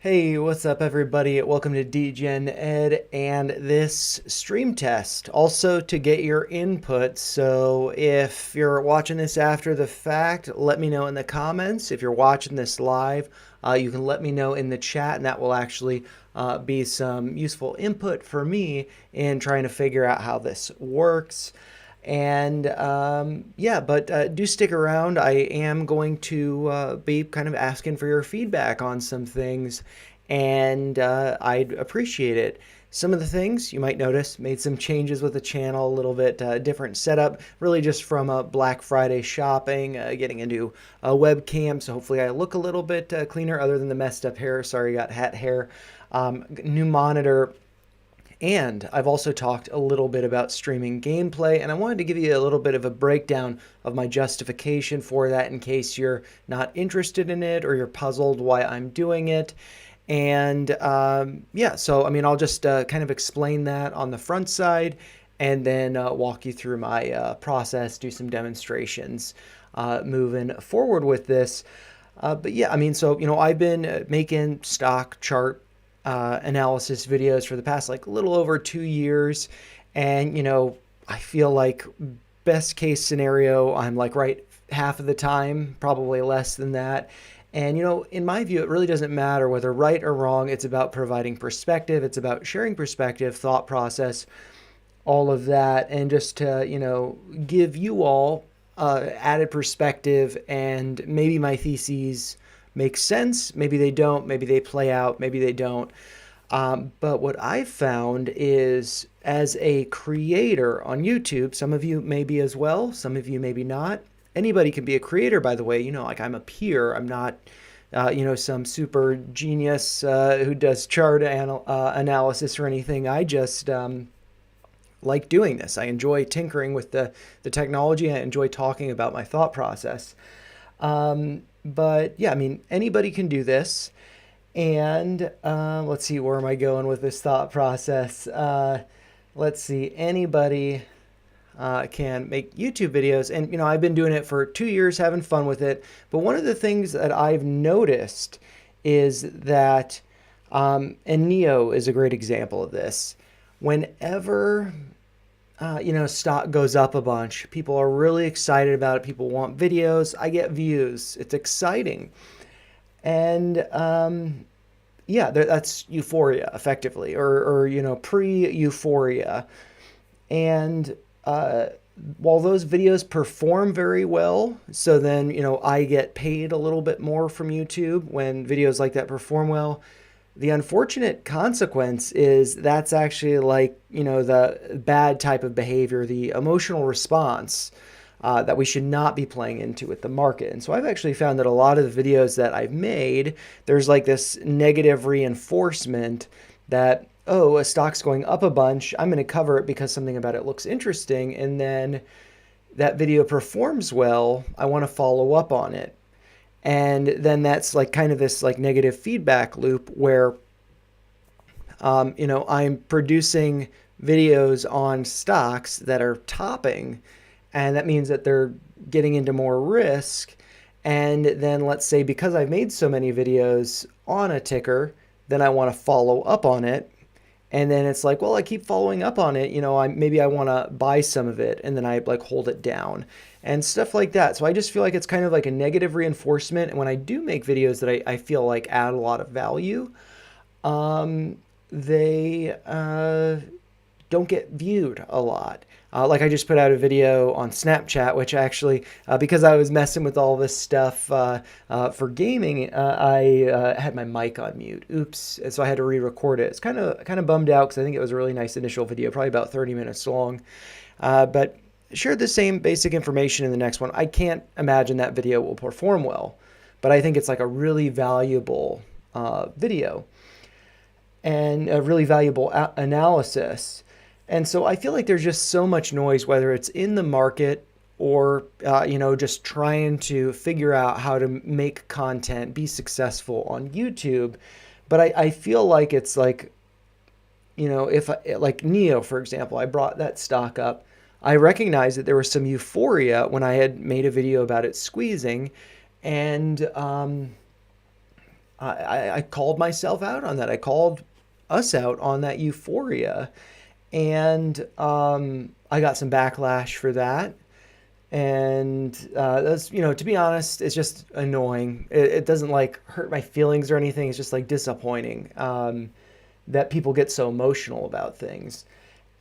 Hey, what's up, everybody? Welcome to DGen Ed and this stream test. Also, to get your input. So, if you're watching this after the fact, let me know in the comments. If you're watching this live, you can let me know in the chat, and that will actually be some useful input for me in trying to figure out how this works. And yeah, but do stick around. I am going to be kind of asking for your feedback on some things, and I'd appreciate it. Some of the things you might notice made some changes with the channel, a little bit different setup, really just from Black Friday shopping, getting into a webcam. So hopefully I look a little bit cleaner other than the messed up hair. Sorry, got hat hair. New monitor, and I've also talked a little bit about streaming gameplay, and I wanted to give you a little bit of a breakdown of my justification for that in case you're not interested in it or you're puzzled why I'm doing it. And yeah, so I mean, I'll just kind of explain that on the front side and then walk you through my process, do some demonstrations moving forward with this. But yeah, I mean, so, I've been making stock chart analysis videos for the past like a little over 2 years. And, I feel like best case scenario, I'm like right half of the time, probably less than that. And, in my view, it really doesn't matter whether right or wrong. It's about providing perspective. It's about sharing perspective, thought process, all of that, and just to, give you all added perspective. And maybe my theses make sense. Maybe they don't. Maybe they play out. Maybe they don't. But what I've found is, as a creator on YouTube, some of you maybe as well, some of you maybe not. Anybody can be a creator, by the way. Like I'm a peer. I'm not, some super genius who does chart analysis or anything. I just like doing this. I enjoy tinkering with the technology. I enjoy talking about my thought process. But yeah, I mean, anybody can do this. And let's see, where am I going with this thought process? Let's see, anybody can make YouTube videos. And, I've been doing it for 2 years, having fun with it. But one of the things that I've noticed is that, and Neo is a great example of this. Whenever stock goes up a bunch, people are really excited about it. People want videos. I get views. It's exciting. And yeah, that's euphoria, effectively, or pre-euphoria. And while those videos perform very well, so then, I get paid a little bit more from YouTube when videos like that perform well. The unfortunate consequence is that's actually like, the bad type of behavior, the emotional response that we should not be playing into with the market. And so I've actually found that a lot of the videos that I've made, there's like this negative reinforcement that, oh, a stock's going up a bunch, I'm going to cover it because something about it looks interesting. And then that video performs well, I want to follow up on it. And then that's like kind of this like negative feedback loop where, I'm producing videos on stocks that are topping, and that means that they're getting into more risk. And then let's say because I've made so many videos on a ticker, then I want to follow up on it. And then it's like, well, I keep following up on it. Maybe I want to buy some of it, and then I like hold it down and stuff like that. So I just feel like it's kind of like a negative reinforcement. And when I do make videos that I feel like add a lot of value, they don't get viewed a lot. Like I just put out a video on Snapchat, which actually, because I was messing with all this stuff for gaming, I had my mic on mute. Oops! And so I had to re-record it. It's kind of bummed out because I think it was a really nice initial video, probably about 30 minutes long. But shared the same basic information in the next one. I can't imagine that video will perform well, but I think it's like a really valuable video and a really valuable analysis. And so I feel like there's just so much noise, whether it's in the market or, just trying to figure out how to make content, be successful on YouTube. But I feel like it's like, if like Neo, for example, I brought that stock up. I recognized that there was some euphoria when I had made a video about it squeezing. And I called myself out on that. I called us out on that euphoria. And I got some backlash for that. And that's, to be honest, it's just annoying. It doesn't like hurt my feelings or anything. It's just like disappointing that people get so emotional about things.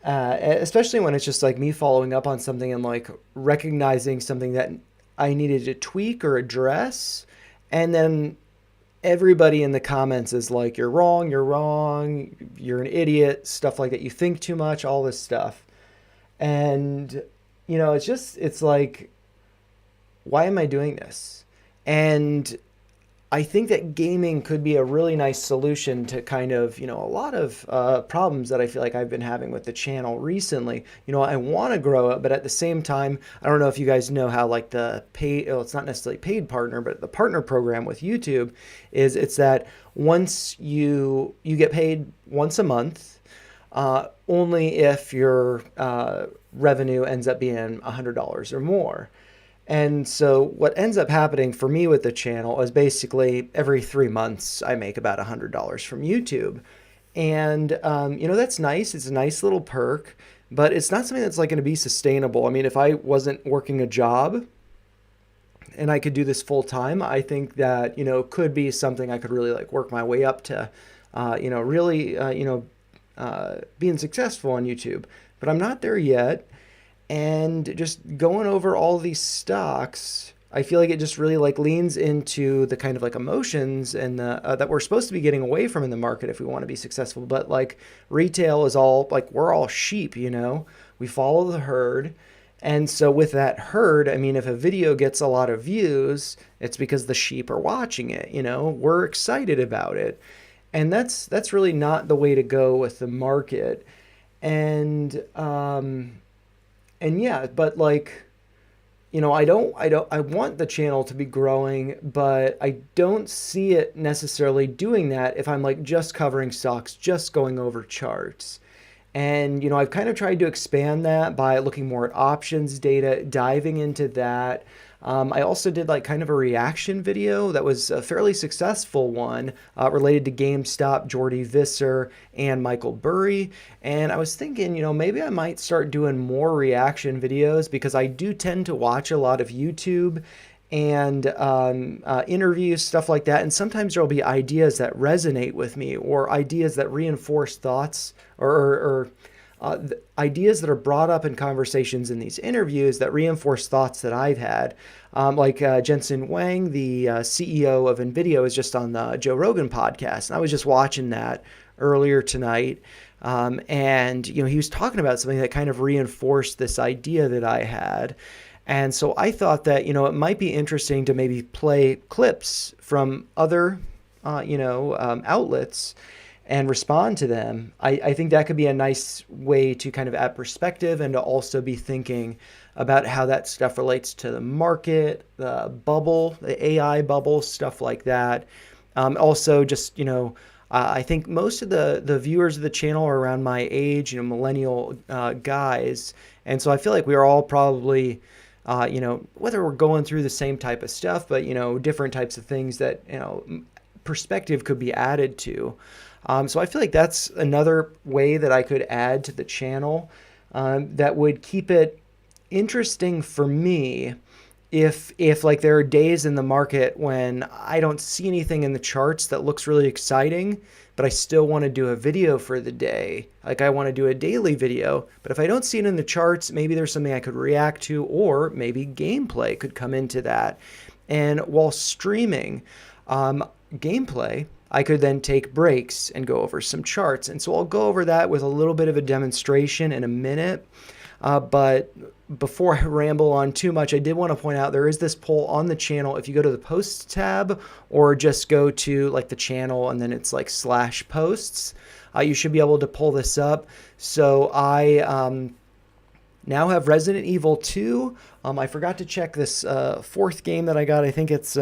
Especially when it's just like me following up on something and like recognizing something that I needed to tweak or address. And then everybody in the comments is like, you're wrong, you're an idiot, stuff like that. You think too much, all this stuff. And, it's like, why am I doing this? And I think that gaming could be a really nice solution to kind of, a lot of problems that I feel like I've been having with the channel recently. I want to grow it, but at the same time, I don't know if you guys know how like the paid, well, it's not necessarily paid partner, but the partner program with YouTube it's that once you get paid once a month, only if your revenue ends up being $100 or more. And so what ends up happening for me with the channel is basically every 3 months I make about $100 from YouTube. And, that's nice. It's a nice little perk, but it's not something that's like going to be sustainable. I mean, if I wasn't working a job and I could do this full time, I think that, could be something I could really like work my way up to, really, being successful on YouTube. But I'm not there yet. And just going over all these stocks, I feel like it just really like leans into the kind of like emotions and the that we're supposed to be getting away from in the market if we want to be successful. But like retail is all like we're all sheep, we follow the herd. And so with that herd, I mean, if a video gets a lot of views, it's because the sheep are watching it, we're excited about it. And that's really not the way to go with the market. And yeah, but like, I want the channel to be growing, but I don't see it necessarily doing that if I'm like just covering stocks, just going over charts. And, I've kind of tried to expand that by looking more at options data, diving into that. I also did like kind of a reaction video that was a fairly successful one related to GameStop, Jordy Visser, and Michael Burry. And I was thinking, maybe I might start doing more reaction videos because I do tend to watch a lot of YouTube and interviews, stuff like that. And sometimes there'll be ideas that resonate with me or ideas that reinforce thoughts or ideas that are brought up in conversations in these interviews that reinforce thoughts that I've had. Like Jensen Huang, the CEO of NVIDIA, was just on the Joe Rogan podcast. And I was just watching that earlier tonight. And, he was talking about something that kind of reinforced this idea that I had. And so I thought that, it might be interesting to maybe play clips from other, outlets and respond to them. I think that could be a nice way to kind of add perspective and to also be thinking about how that stuff relates to the market, the bubble, the AI bubble, stuff like that. Also just, I think most of the viewers of the channel are around my age, millennial guys. And so I feel like we are all probably, whether we're going through the same type of stuff, but, different types of things that, perspective could be added to. So I feel like that's another way that I could add to the channel that would keep it interesting for me if like there are days in the market when I don't see anything in the charts that looks really exciting, but I still want to do a video for the day. Like I want to do a daily video, but if I don't see it in the charts, maybe there's something I could react to, or maybe gameplay could come into that. And while streaming gameplay, I could then take breaks and go over some charts. And so I'll go over that with a little bit of a demonstration in a minute. But before I ramble on too much, I did want to point out there is this poll on the channel. If you go to the posts tab or just go to like the channel and then it's like /posts, you should be able to pull this up. So I now have Resident Evil 2. I forgot to check this fourth game that I got. I think it's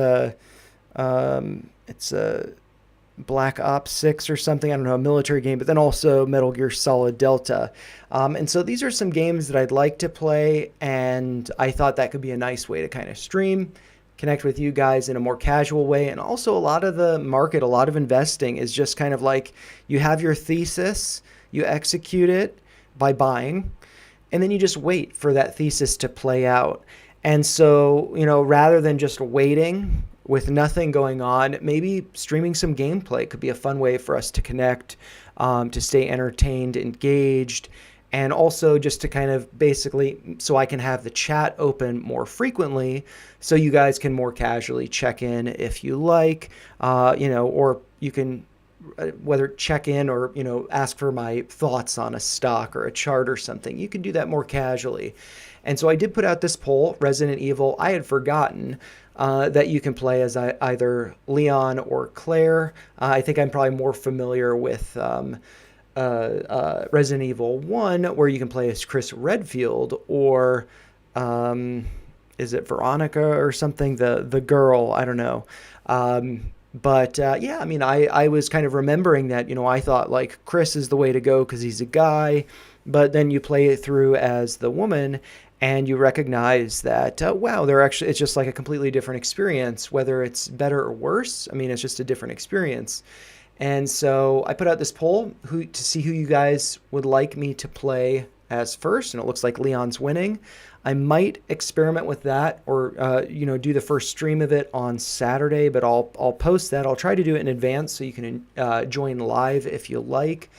Black Ops 6 or something, I don't know, a military game, but then also Metal Gear Solid Delta. And so these are some games that I'd like to play, and I thought that could be a nice way to kind of stream. connect with you guys in a more casual way. And also a lot of the market, a lot of investing is just kind of like you have your thesis, you execute it by buying, and then you just wait for that thesis to play out. And so, rather than just waiting with nothing going on, maybe streaming some gameplay could be a fun way for us to connect, to stay entertained, engaged, and also just to kind of basically so I can have the chat open more frequently so you guys can more casually check in if you like, or you can whether check in or, ask for my thoughts on a stock or a chart or something. You can do that more casually. And so I did put out this poll, Resident Evil. I had forgotten that you can play as either Leon or Claire. I think I'm probably more familiar with Resident Evil 1, where you can play as Chris Redfield, or is it Veronica or something? The girl, I don't know. Yeah, I mean, I was kind of remembering that, I thought like Chris is the way to go because he's a guy, but then you play it through as the woman and you recognize that, wow, it's just like a completely different experience, whether it's better or worse. I mean, it's just a different experience. And so I put out this poll to see who you guys would like me to play as first, and it looks like Leon's winning. I might experiment with that, or do the first stream of it on Saturday, but I'll post that. I'll try to do it in advance so you can join live if you like.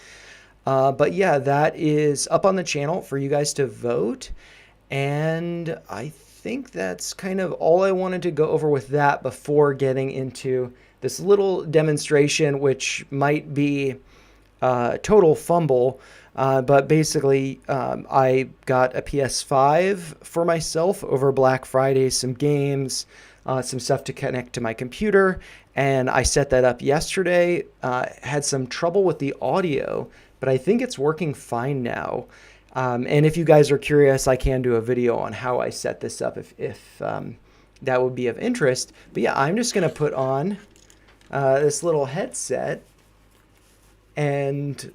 But yeah, that is up on the channel for you guys to vote, and I think that's kind of all I wanted to go over with that before getting into this little demonstration, which might be total fumble. But basically, I got a PS5 for myself over Black Friday, some games, some stuff to connect to my computer, and I set that up yesterday. Had some trouble with the audio, but I think it's working fine now. And if you guys are curious, I can do a video on how I set this up if that would be of interest. But yeah, I'm just going to put on this little headset, and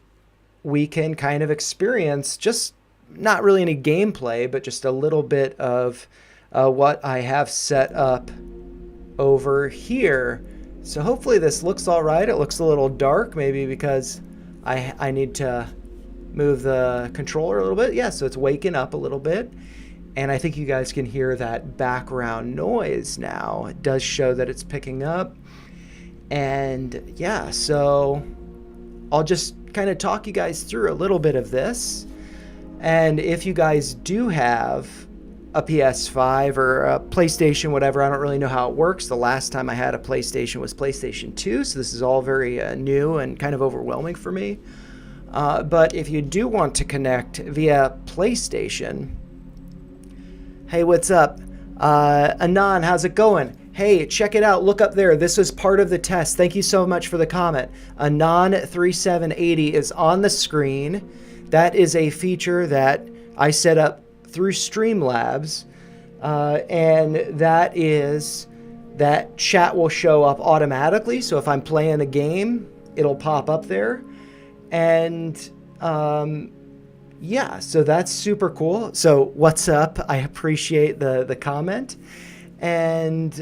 we can kind of experience just not really any gameplay, but just a little bit of what I have set up over here. So hopefully this looks all right. It looks a little dark, maybe because I need to move the controller a little bit. Yeah, so it's waking up a little bit. And I think you guys can hear that background noise now. It does show that it's picking up. And yeah, so I'll just kind of talk you guys through a little bit of this. And if you guys do have a PS5 or a PlayStation, whatever, I don't really know how it works. The last time I had a PlayStation was PlayStation 2, so this is all very new and kind of overwhelming for me. But if you do want to connect via PlayStation, hey, what's up? Anon, how's it going? Hey, check it out. Look up there. This was part of the test. Thank you so much for the comment. Anon3780 is on the screen. That is a feature that I set up through Streamlabs. And that is that chat will show up automatically. So if I'm playing a game, it'll pop up there. And yeah, so that's super cool. So what's up? I appreciate the comment. And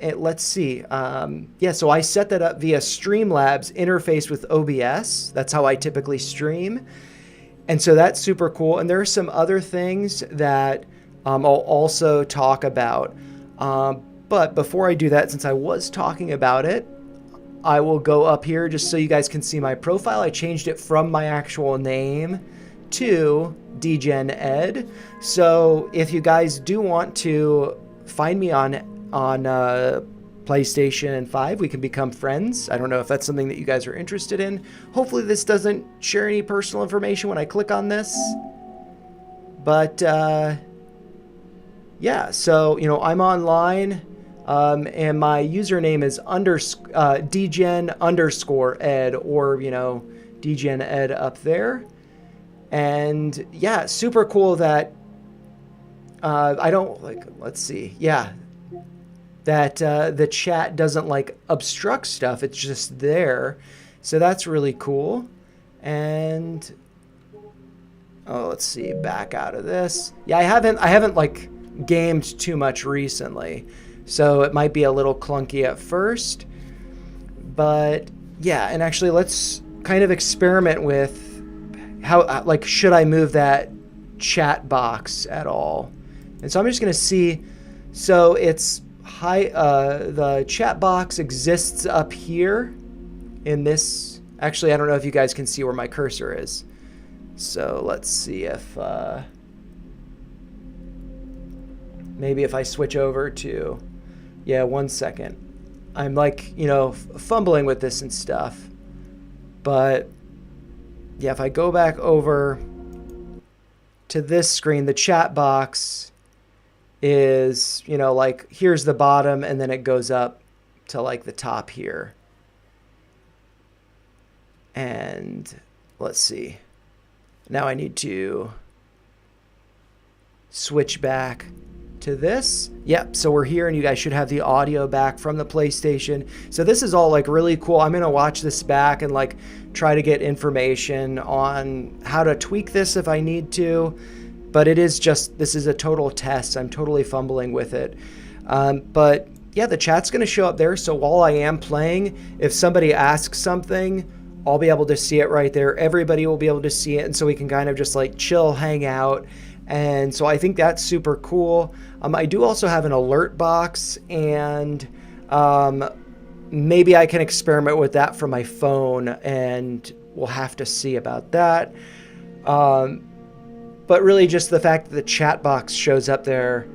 let's see. Yeah, so I set that up via Streamlabs interface with OBS. That's how I typically stream. And so that's super cool. And there are some other things that I'll also talk about. But before I do that, since I was talking about it, I will go up here just so you guys can see my profile. I changed it from my actual name to DGenEd. So if you guys do want to find me on PlayStation 5, we can become friends. I don't know if that's something that you guys are interested in. Hopefully this doesn't share any personal information when I click on this. But yeah, so I'm online. And my username is DGen_ed, or DGenEd up there. And yeah, super cool that I don't let's see. Yeah, that the chat doesn't obstruct stuff. It's just there. So that's really cool. And let's see, back out of this. Yeah, I haven't gamed too much recently. So it might be a little clunky at first. But yeah, and actually let's kind of experiment with how, like, should I move that chat box at all? And so I'm just going to see. So it's high. The chat box exists up here in this. Actually, I don't know if you guys can see where my cursor is. So let's see if maybe if I switch over to, yeah, 1 second. I'm like, fumbling with this and stuff. But yeah, if I go back over to this screen, the chat box is, like, here's the bottom, and then it goes up to like the top here. And let's see. Now I need to switch back to this. Yep, so we're here, and you guys should have the audio back from the PlayStation. So this is all like really cool. I'm gonna watch this back and like try to get information on how to tweak this if I need to. But this is a total test. I'm totally fumbling with it. But yeah, the chat's gonna show up there. So while I am playing, if somebody asks something, I'll be able to see it right there. Everybody will be able to see it, and so we can kind of just like chill, hang out. And so I think that's super cool. I do also have an alert box, and maybe I can experiment with that from my phone, and we'll have to see about that. But really just the fact that the chat box shows up there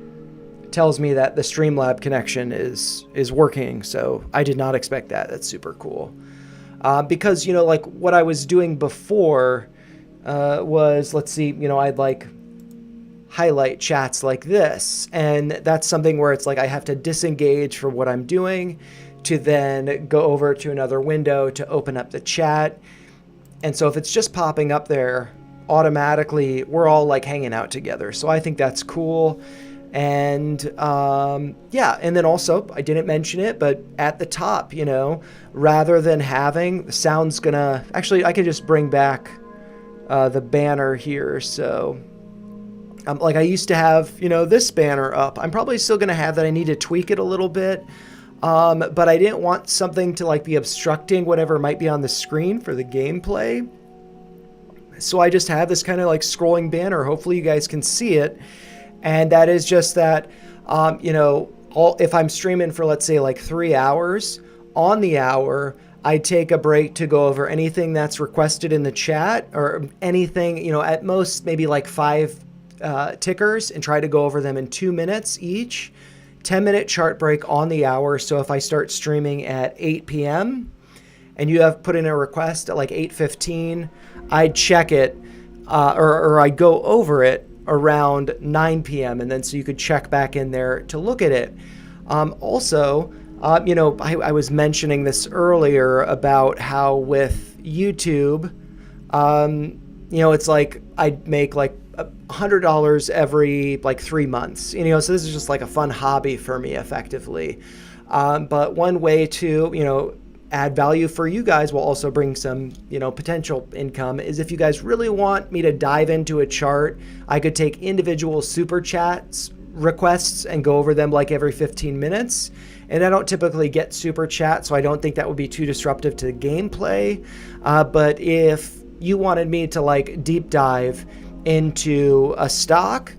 tells me that the Streamlab connection is working. So I did not expect that. That's super cool. Because, like what I was doing before was, let's see, I'd like highlight chats like this. And that's something where it's like I have to disengage from what I'm doing to then go over to another window to open up the chat. And so if it's just popping up there, automatically we're all like hanging out together. So I think that's cool. And yeah, and then also I didn't mention it, but at the top, rather than having the sound's gonna, actually I can just bring back the banner here. So like I used to have, this banner up. I'm probably still gonna have that. I need to tweak it a little bit. But I didn't want something to like be obstructing whatever might be on the screen for the gameplay. So I just have this kind of like scrolling banner. Hopefully you guys can see it. And that is just that, if I'm streaming for, let's say, like 3 hours, on the hour, I take a break to go over anything that's requested in the chat, or anything, at most maybe like 5 tickers, and try to go over them in 2 minutes each. 10-minute chart break on the hour. So if I start streaming at 8 p.m. and you have put in a request at like 8:15, I'd check it, or I'd go over it around 9 p.m. and then so you could check back in there to look at it. Also, I was mentioning this earlier about how with YouTube, it's like I'd make like $100 every like 3 months, so this is just like a fun hobby for me effectively. But one way to, add value for you guys will also bring some, potential income is if you guys really want me to dive into a chart, I could take individual super chats requests and go over them like every 15 minutes. And I don't typically get super chat, so I don't think that would be too disruptive to the gameplay. But if you wanted me to like deep dive into a stock,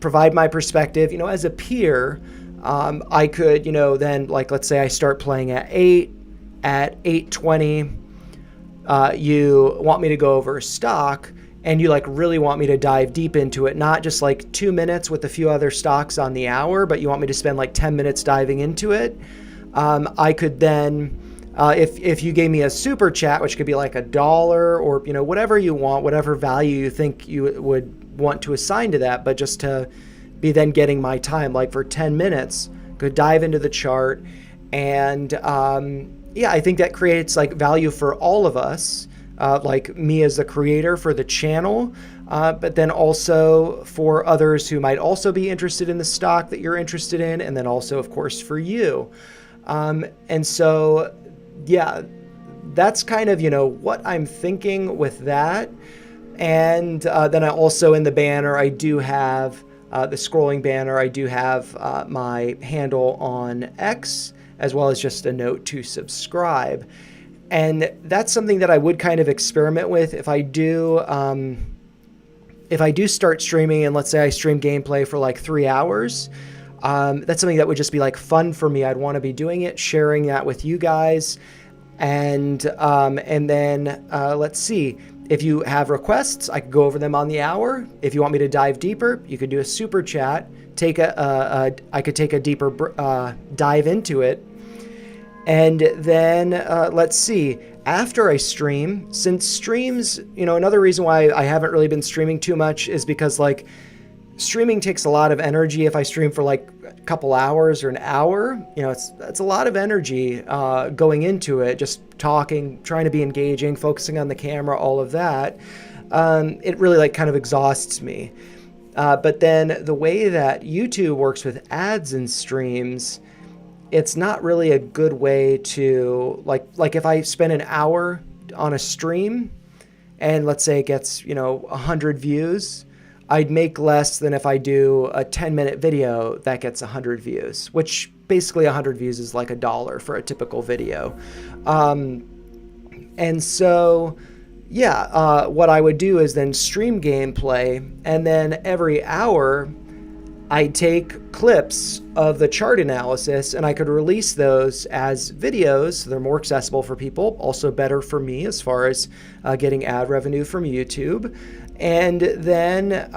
provide my perspective, as a peer, I could, then like, let's say I start playing at 8, at 8:20, you want me to go over stock, and you like really want me to dive deep into it, not just like 2 minutes with a few other stocks on the hour, but you want me to spend like 10 minutes diving into it. I could then, if you gave me a super chat, which could be like $1 or, whatever you want, whatever value you think you would want to assign to that, but just to be then getting my time, like for 10 minutes, could dive into the chart. And yeah, I think that creates like value for all of us, like me as the creator for the channel, but then also for others who might also be interested in the stock that you're interested in, and then also, of course, for you. And so, yeah, that's kind of, what I'm thinking with that. And then I also in the banner, I do have the scrolling banner, I do have my handle on X, as well as just a note to subscribe. And that's something that I would kind of experiment with if I do start streaming, and let's say I stream gameplay for like 3 hours. That's something that would just be like fun for me. I'd want to be doing it, sharing that with you guys. And then let's see, if you have requests, I could go over them on the hour. If you want me to dive deeper, you could do a super chat. I could take a deeper dive into it. And then let's see, after I stream, since streams, another reason why I haven't really been streaming too much is because like streaming takes a lot of energy. If I stream for like a couple hours or an hour, it's a lot of energy going into it, just talking, trying to be engaging, focusing on the camera, all of that. It really like kind of exhausts me. But then the way that YouTube works with ads and streams, it's not really a good way to like if I spend an hour on a stream and let's say it gets 100 views, I'd make less than if I do a 10-minute video that gets 100 views, which basically 100 views is like $1 for a typical video. And so what I would do is then stream gameplay, and then every hour I take clips of the chart analysis and I could release those as videos. So they're more accessible for people, also better for me as far as getting ad revenue from YouTube. And then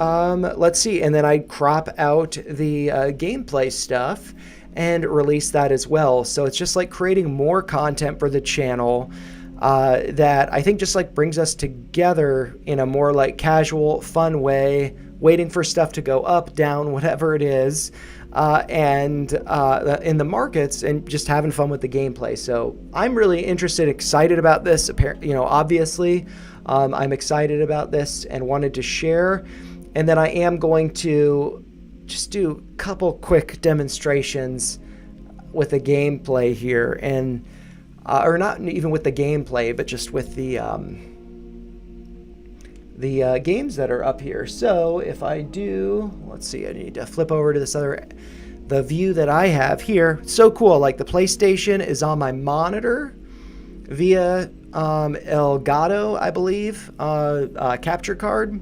let's see, and then I crop out the gameplay stuff and release that as well. So it's just like creating more content for the channel that I think just like brings us together in a more like casual, fun way, waiting for stuff to go up, down, whatever it is, and in the markets, and just having fun with the gameplay. So I'm really interested, excited about this. Obviously, I'm excited about this and wanted to share. And then I am going to just do a couple quick demonstrations with the gameplay here, and or not even with the gameplay, but just with the games that are up here. So if I do, let's see, I need to flip over to the view that I have here. So cool, like the PlayStation is on my monitor via Elgato, I believe, capture card.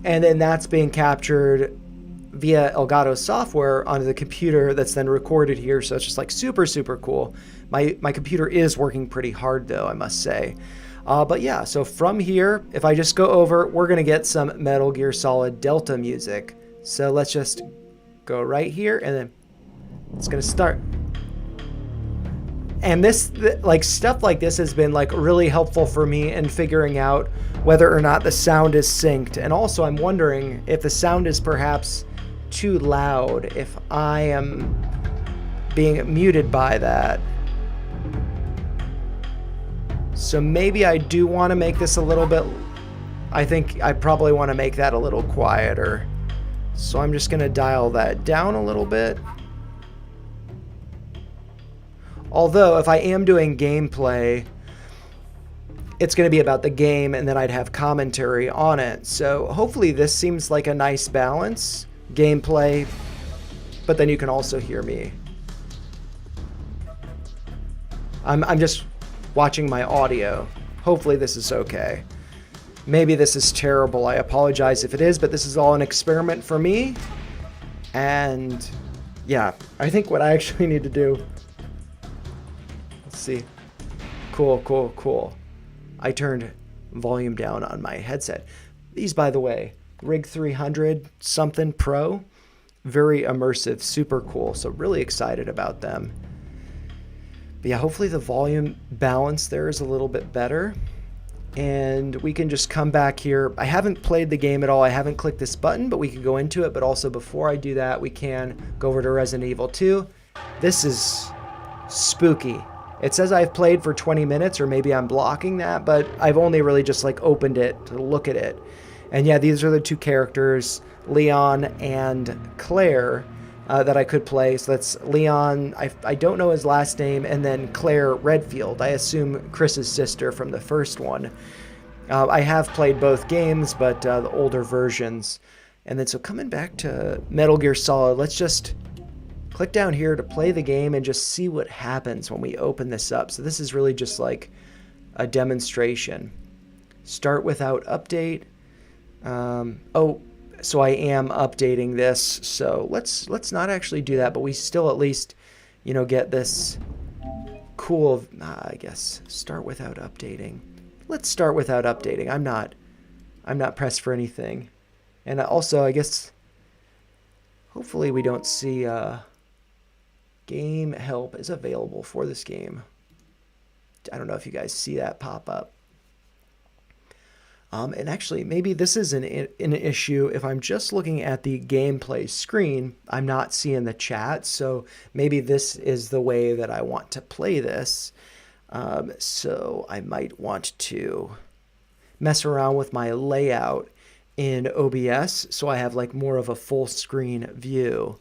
And then that's being captured via Elgato software onto the computer that's then recorded here. So it's just like super, super cool. My computer is working pretty hard though, I must say. But yeah, so from here, if I just go over, we're going to get some Metal Gear Solid Delta music. So let's just go right here, and then it's going to start. And this, like stuff like this has been like really helpful for me in figuring out whether or not the sound is synced. And also I'm wondering if the sound is perhaps too loud, if I am being muted by that. So maybe I do want to make this a little bit, I think I probably want to make that a little quieter. So I'm just going to dial that down a little bit. Although if I am doing gameplay, it's going to be about the game, and then I'd have commentary on it. So hopefully this seems like a nice balance, gameplay, but then you can also hear me. I'm just watching my audio. Hopefully this is okay. Maybe this is terrible. I apologize if it is, but this is all an experiment for me. And yeah, I think what I actually need to do, let's see. Cool. I turned volume down on my headset. These, by the way, Rig 300 something Pro, very immersive, super cool. So really excited about them. But yeah, hopefully the volume balance there is a little bit better. And we can just come back here. I haven't played the game at all. I haven't clicked this button, but we can go into it. But also before I do that, we can go over to Resident Evil 2. This is spooky. It says I've played for 20 minutes, or maybe I'm blocking that, but I've only really just like opened it to look at it. And yeah, these are the two characters, Leon and Claire, that I could play. So that's Leon, I don't know his last name, and then Claire Redfield. I assume Chris's sister from the first one. I have played both games, but the older versions. And then so coming back to Metal Gear Solid, let's just click down here to play the game and just see what happens when we open this up. So this is really just like a demonstration. Start without update. Oh, so I am updating this. So let's not actually do that, but we still at least, you know, get this cool, I guess, start without updating. Let's start without updating. I'm not pressed for anything. And also, I guess, hopefully we don't see game help is available for this game. I don't know if you guys see that pop up. And actually, maybe this is an issue. If I'm just looking at the gameplay screen, I'm not seeing the chat. So maybe this is the way that I want to play this. So I might want to mess around with my layout in OBS so I have like more of a full screen view.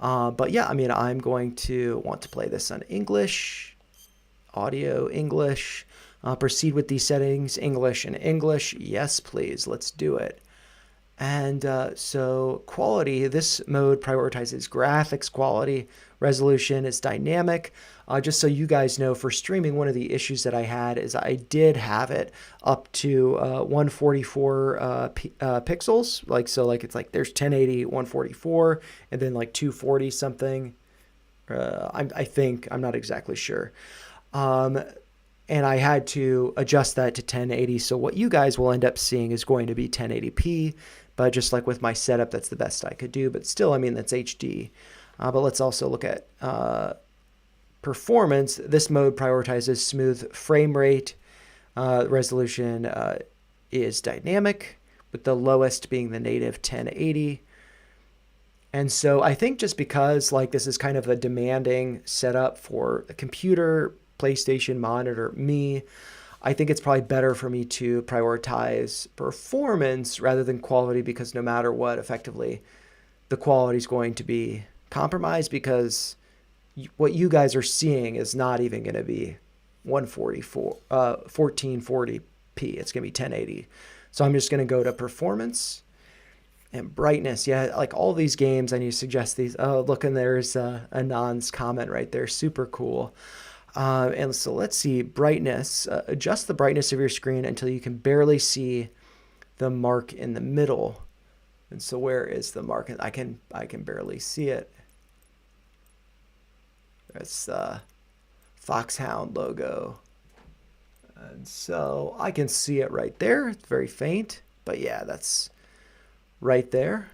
But yeah, I mean, I'm going to want to play this on English, audio English. Proceed with these settings, English and English. Yes, please. Let's do it. And so quality, this mode prioritizes graphics quality. Resolution is dynamic. Just so you guys know, for streaming, one of the issues that I had is I did have it up to 144 pixels. Like, so like it's like there's 1080, 144, and then like 240 something. I think, I'm not exactly sure. And I had to adjust that to 1080. So what you guys will end up seeing is going to be 1080p. But just like with my setup, that's the best I could do. But still, I mean, that's HD. But let's also look at performance. This mode prioritizes smooth frame rate. Resolution is dynamic, with the lowest being the native 1080. And so I think just because like this is kind of a demanding setup for a computer, PlayStation monitor, me, I think it's probably better for me to prioritize performance rather than quality, because no matter what, effectively, the quality is going to be compromised, because what you guys are seeing is not even going to be 1440p. It's going to be 1080. So I'm just going to go to performance and brightness. Yeah, like all these games, I need to suggest these. Oh, look, and there's Anand's comment right there. Super cool. And so let's see, brightness. Adjust the brightness of your screen until you can barely see the mark in the middle. And so where is the mark? I can barely see it. That's the Foxhound logo. And so I can see it right there. It's very faint, but yeah, that's right there.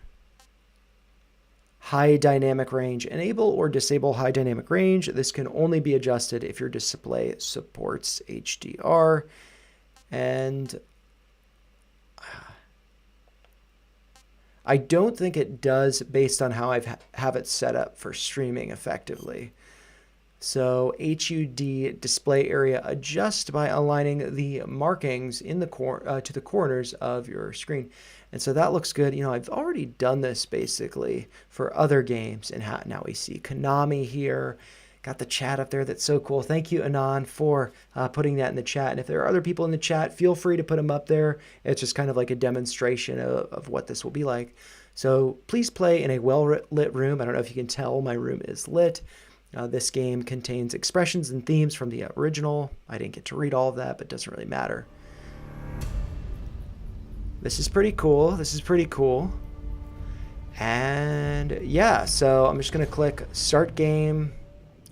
High dynamic range. Enable or disable high dynamic range. This can only be adjusted if your display supports HDR. And I don't think it does based on how I have it set up for streaming effectively. So HUD display area, adjust by aligning the markings in the to the corners of your screen. And so that looks good. You know, I've already done this basically for other games. And now we see Konami here. Got the chat up there. That's so cool. Thank you, Anand, for putting that in the chat. And if there are other people in the chat, feel free to put them up there. It's just kind of like a demonstration of what this will be like. So please play in a well-lit room. I don't know if you can tell, my room is lit. This game contains expressions and themes from the original. I didn't get to read all of that, but it doesn't really matter. This is pretty cool. This is pretty cool. And yeah, so I'm just going to click Start Game,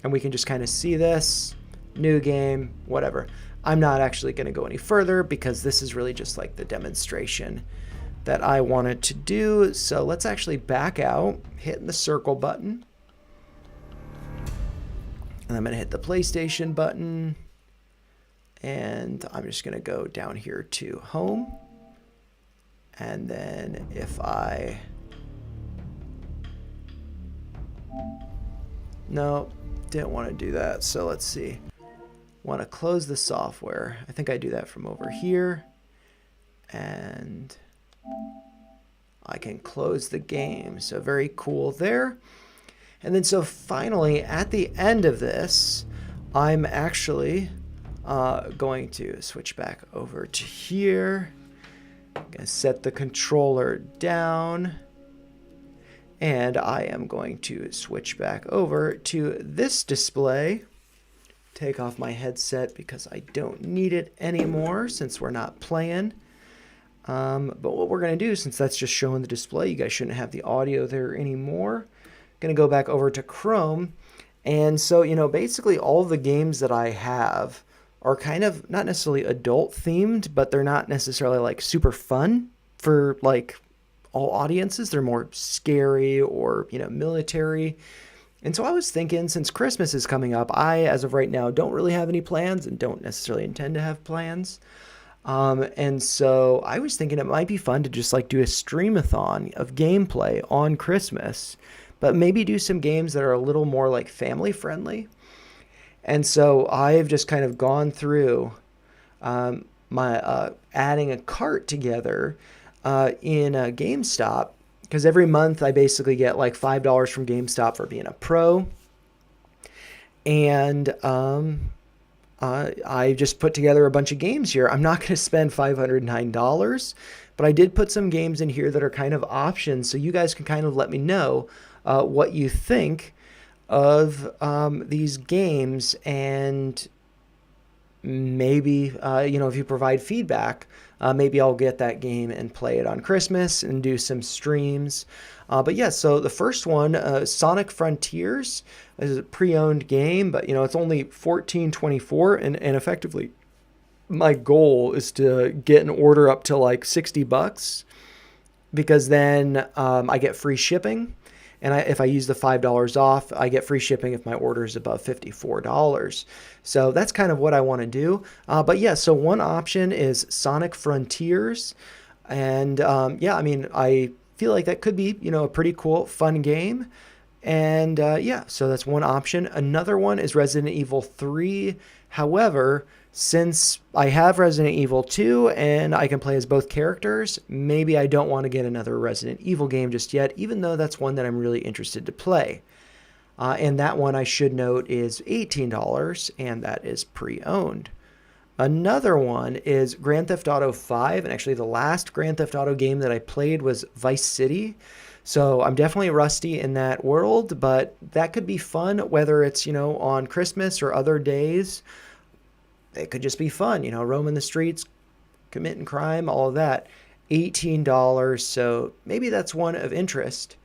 and we can just kind of see this. New game, whatever. I'm not actually going to go any further because this is really just like the demonstration that I wanted to do. So let's actually back out, hitting the circle button. And I'm going to hit the PlayStation button. And I'm just going to go down here to Home. And then if I... No, didn't want to do that. So let's see. Want to close the software. I think I do that from over here. And I can close the game. So very cool there. And then so finally, at the end of this, I'm actually going to switch back over to here. I'm going to set the controller down. And I am going to switch back over to this display, take off my headset because I don't need it anymore since we're not playing. But what we're going to do, since that's just showing the display, you guys shouldn't have the audio there anymore. Going to go back over to Chrome. And so, basically all the games that I have are kind of not necessarily adult themed, but they're not necessarily like super fun for like all audiences. They're more scary or, military. And so I was thinking, since Christmas is coming up, I, as of right now, don't really have any plans and don't necessarily intend to have plans. And so I was thinking it might be fun to just like do a streamathon of gameplay on Christmas, but maybe do some games that are a little more like family friendly. And so I've just kind of gone through my adding a cart together in GameStop, because every month I basically get like $5 from GameStop for being a pro. And I just put together a bunch of games here. I'm not going to spend $509, but I did put some games in here that are kind of options, so you guys can kind of let me know what you think of these games, and maybe, if you provide feedback, maybe I'll get that game and play it on Christmas and do some streams. But yeah, so the first one, Sonic Frontiers, is a pre-owned game, but it's only $14.24, and effectively my goal is to get an order up to like $60, because then I get free shipping. And if I use the $5 off, I get free shipping if my order is above $54. So that's kind of what I want to do. But yeah, so one option is Sonic Frontiers. And I feel like that could be, a pretty cool, fun game. And so that's one option. Another one is Resident Evil 3. However, since I have Resident Evil 2 and I can play as both characters, maybe I don't want to get another Resident Evil game just yet, even though that's one that I'm really interested to play. And that one, I should note, is $18, and that is pre-owned. Another one is Grand Theft Auto 5, and actually the last Grand Theft Auto game that I played was Vice City. So I'm definitely rusty in that world, but that could be fun, whether it's, on Christmas or other days. It could just be fun, roaming the streets, committing crime, all of that. $18, so maybe that's one of interest.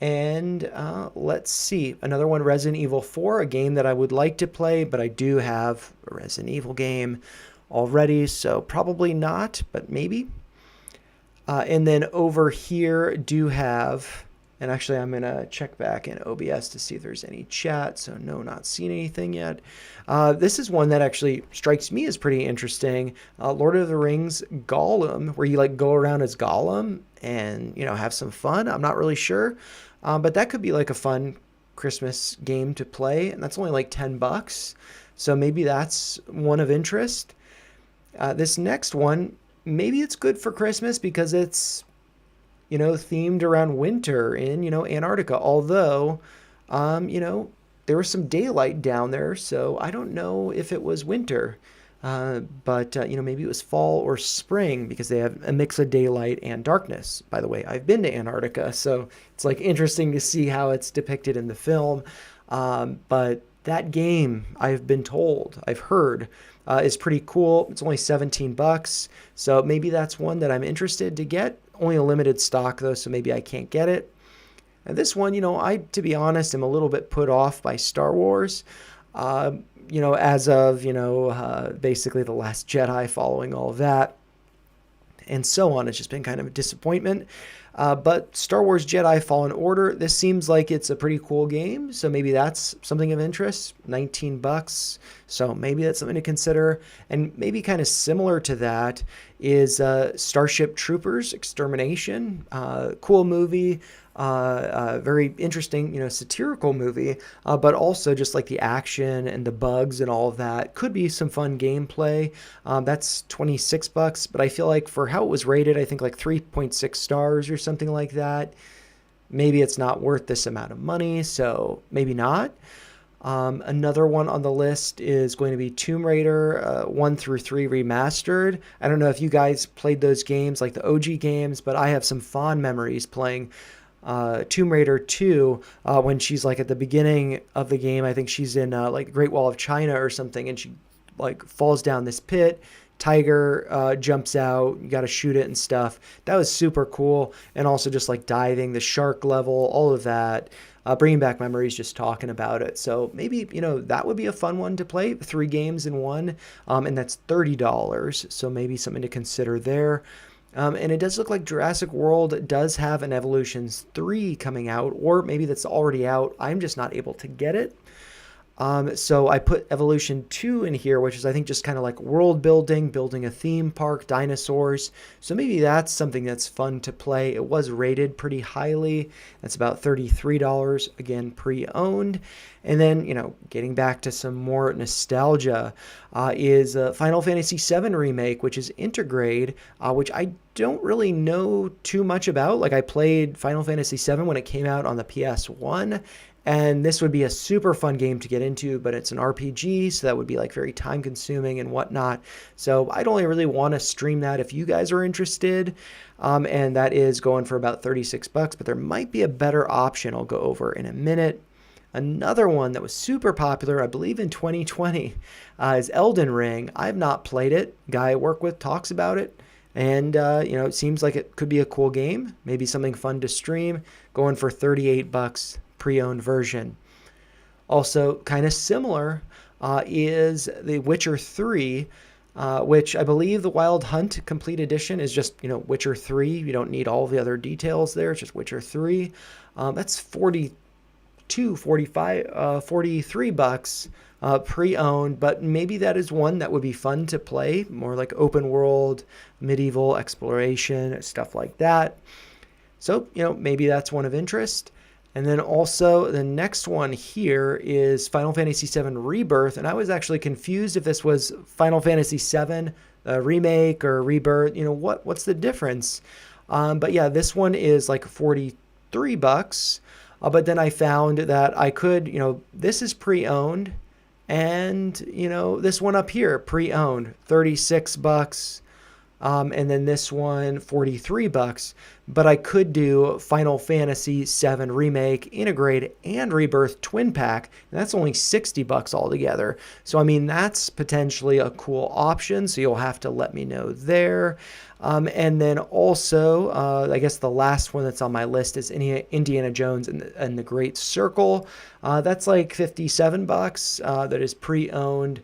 And let's see, another one, Resident Evil 4, a game that I would like to play, but I do have a Resident Evil game already, so probably not, but maybe. And then over here do have, and actually I'm going to check back in OBS to see if there's any chat. So no, not seen anything yet. This is one that actually strikes me as pretty interesting. Lord of the Rings Gollum, where you like go around as Gollum and, have some fun. I'm not really sure. But that could be like a fun Christmas game to play. And that's only like $10. So maybe that's one of interest. This next one, maybe it's good for Christmas because it's, themed around winter in, Antarctica. Although, there was some daylight down there, so I don't know if it was winter. But maybe it was fall or spring because they have a mix of daylight and darkness. By the way, I've been to Antarctica, so it's like interesting to see how it's depicted in the film. But that game, I've been told, I've heard, is pretty cool. It's only $17, so maybe that's one that I'm interested to get. Only a limited stock though, so maybe I can't get it. And this one, I, to be honest, am a little bit put off by Star Wars. As of, basically The Last Jedi, following all of that, and so on. It's just been kind of a disappointment. But Star Wars Jedi Fallen Order, this seems like it's a pretty cool game, so maybe that's something of interest. $19, so maybe that's something to consider. And maybe kind of similar to that is Starship Troopers Extermination. Cool movie. Very interesting, satirical movie, but also just like the action and the bugs and all of that. Could be some fun gameplay. That's $26, but I feel like for how it was rated, I think like 3.6 stars or something like that. Maybe it's not worth this amount of money, so maybe not. Another one on the list is going to be Tomb Raider 1 through 3 Remastered. I don't know if you guys played those games, like the OG games, but I have some fond memories playing Tomb Raider 2, when she's like at the beginning of the game. I think she's in like the Great Wall of China or something, and she like falls down this pit. Tiger jumps out. You got to shoot it and stuff. That was super cool. And also just like diving, the shark level, all of that. Bringing back memories just talking about it. So maybe, that would be a fun one to play. 3 games in one. And that's $30. So maybe something to consider there. And it does look like Jurassic World does have an Evolutions 3 coming out, or maybe that's already out. I'm just not able to get it. So I put Evolution 2 in here, which is I think just kind of like world building, building a theme park, dinosaurs. So maybe that's something that's fun to play. It was rated pretty highly. That's about $33, again, pre-owned. And then, getting back to some more nostalgia, is Final Fantasy VII Remake, which is Intergrade, which I don't really know too much about. Like I played Final Fantasy VII when it came out on the PS1. And this would be a super fun game to get into, but it's an RPG, so that would be like very time consuming and whatnot. So I'd only really want to stream that if you guys are interested. And that is going for about $36, but there might be a better option I'll go over in a minute. Another one that was super popular, I believe in 2020, is Elden Ring. I've not played it. Guy I work with talks about it. And, it seems like it could be a cool game. Maybe something fun to stream. Going for $38. Pre-owned version. Also kind of similar is The Witcher 3, which I believe the Wild Hunt Complete Edition is just, Witcher 3. You don't need all the other details there. It's just Witcher 3. That's $43 pre-owned, but maybe that is one that would be fun to play, more like open world, medieval exploration, stuff like that. So, maybe that's one of interest. And then also the next one here is Final Fantasy VII Rebirth. And I was actually confused if this was Final Fantasy VII remake or rebirth. What's the difference? But yeah, this one is like $43. But then I found that I could, this is pre-owned. And, this one up here, pre-owned, $36. And then this one, $43. But I could do Final Fantasy VII Remake, Integrate, and Rebirth Twin Pack, and that's only $60 altogether. So, that's potentially a cool option, so you'll have to let me know there. And then also, I guess the last one that's on my list is Indiana Jones and the Great Circle. That's like $57. That is pre-owned.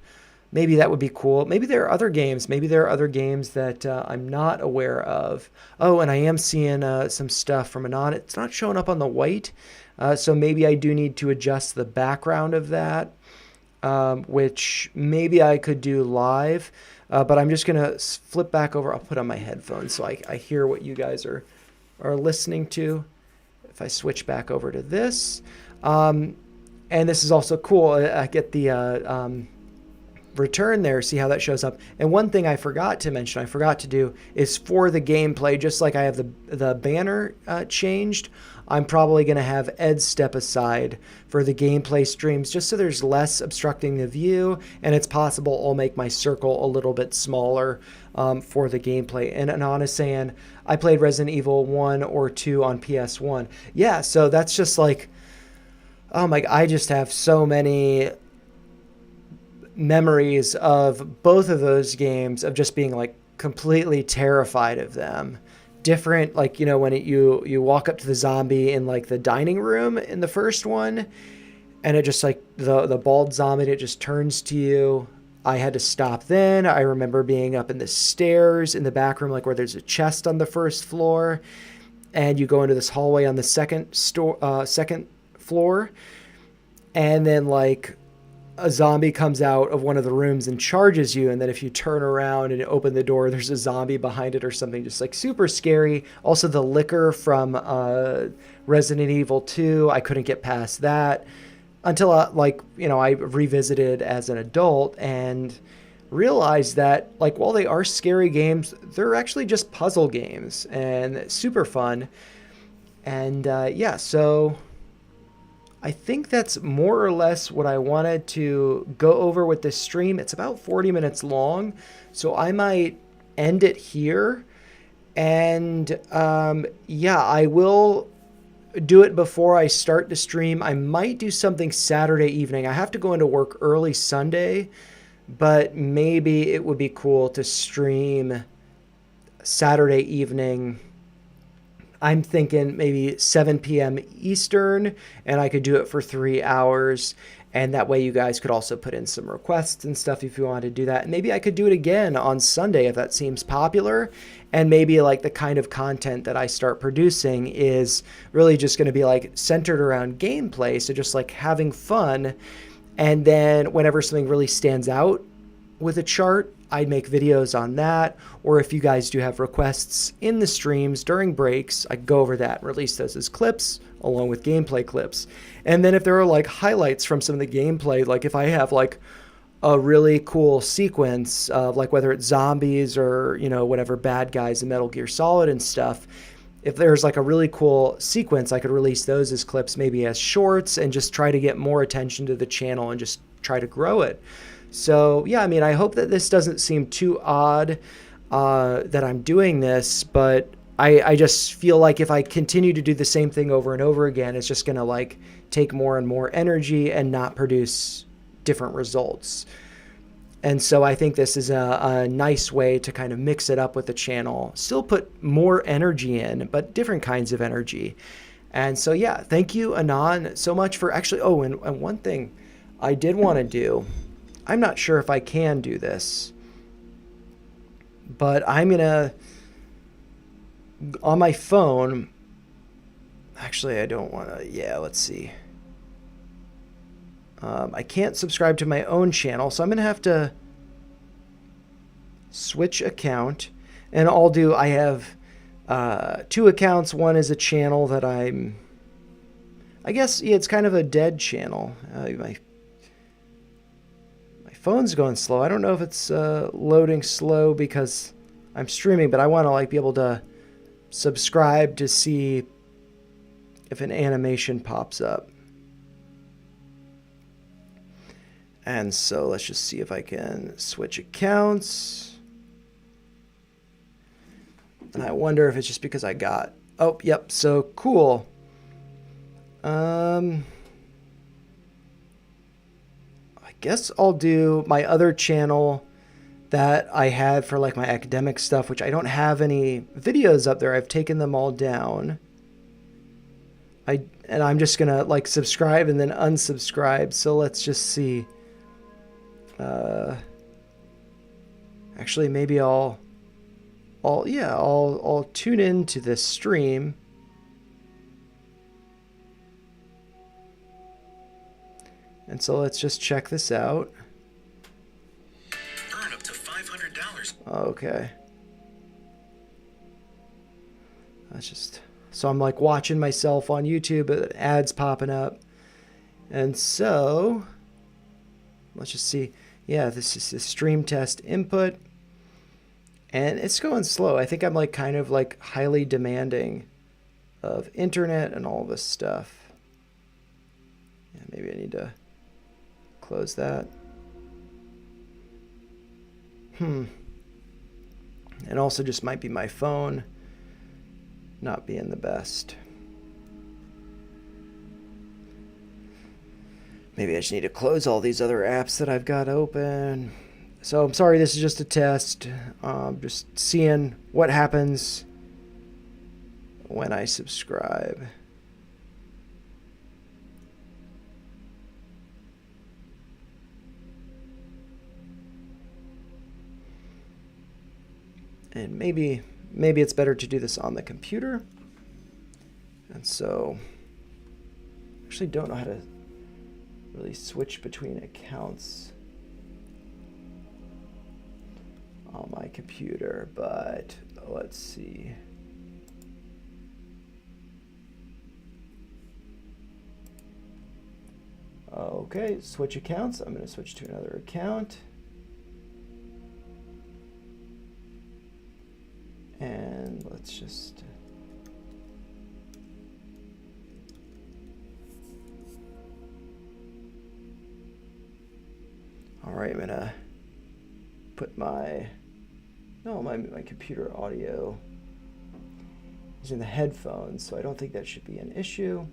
Maybe that would be cool. Maybe there are other games. That I'm not aware of. Oh, and I am seeing some stuff from Anon. It's not showing up on the white. So maybe I do need to adjust the background of that, which maybe I could do live. But I'm just going to flip back over. I'll put on my headphones so I hear what you guys are listening to. If I switch back over to this. And this is also cool. I get the... return there, see how that shows up. And one thing I forgot to do is for the gameplay, just like I have the banner changed, I'm probably going to have Ed step aside for the gameplay streams just so there's less obstructing the view, and it's possible I'll make my circle a little bit smaller for the gameplay. And Anon is saying, I played Resident Evil 1 or 2 on PS1. Yeah, so that's just like, oh my, I just have so many memories of both of those games of just being like completely terrified of them. Different, like, when you walk up to the zombie in like the dining room in the first one, and it just like the bald zombie, it just turns to you. I had to stop then. I remember being up in the stairs in the back room, like where there's a chest on the first floor, and you go into this hallway on the second floor, and then like a zombie comes out of one of the rooms and charges you, and then if you turn around and open the door, there's a zombie behind it or something, just like super scary. Also the liquor from Resident Evil 2, I couldn't get past that until I revisited as an adult and realized that like while they are scary games, they're actually just puzzle games and super fun. And so I think that's more or less what I wanted to go over with this stream. It's about 40 minutes long, so I might end it here. And I will do it before I start to stream. I might do something Saturday evening. I have to go into work early Sunday, but maybe it would be cool to stream Saturday evening. I'm thinking maybe 7 p.m. Eastern, and I could do it for 3 hours. And that way you guys could also put in some requests and stuff if you wanted to do that. And maybe I could do it again on Sunday if that seems popular. And maybe like the kind of content that I start producing is really just going to be like centered around gameplay. So just like having fun. And then whenever something really stands out with a chart, I'd make videos on that. Or if you guys do have requests in the streams during breaks, I go over that and release those as clips along with gameplay clips. And then if there are like highlights from some of the gameplay, like if I have like a really cool sequence of like whether it's zombies or, you know, whatever bad guys in Metal Gear Solid and stuff, if there's like a really cool sequence, I could release those as clips, maybe as shorts, and just try to get more attention to the channel and just try to grow it. So yeah, I mean, I hope that this doesn't seem too odd that I'm doing this, but I just feel like if I continue to do the same thing over and over again, it's just going to like take more and more energy and not produce different results. And so I think this is a nice way to kind of mix it up with the channel, still put more energy in, but different kinds of energy. And so, yeah, thank you, Anon, so much for actually, oh, and one thing I did want to do, I'm not sure if I can do this, but I'm going to, on my phone, actually, I don't want to, yeah, let's see. I can't subscribe to my own channel, so I'm going to have to switch account. And I have 2 accounts. One is a channel that I guess, yeah, it's kind of a dead channel. My phone's going slow. I don't know if it's loading slow because I'm streaming, but I want to like be able to subscribe to see if an animation pops up. And so let's just see if I can switch accounts. And I wonder if it's just because I got, oh, yep, so cool. I guess I'll do my other channel that I had for like my academic stuff, which I don't have any videos up there. I've taken them all down. And I'm just gonna like subscribe and then unsubscribe. So let's just see. Actually, maybe I'll tune into this stream. And so let's just check this out. Earn up to $500. Okay. That's just, so I'm like watching myself on YouTube, but ads popping up. And so let's just see. Yeah, this is the stream test input. And it's going slow. I think I'm like kind of like highly demanding of internet and all this stuff. Yeah, maybe I need to close that. And also just might be my phone not being the best. Maybe I just need to close all these other apps that I've got open. So I'm sorry, this is just a test. Just seeing what happens when I subscribe. And maybe it's better to do this on the computer. And so, actually don't know how to really switch between accounts on my computer, but let's see. Okay, switch accounts. I'm going to switch to another account. And let's just all right, I'm gonna put my computer audio using the headphones, so I don't think that should be an issue.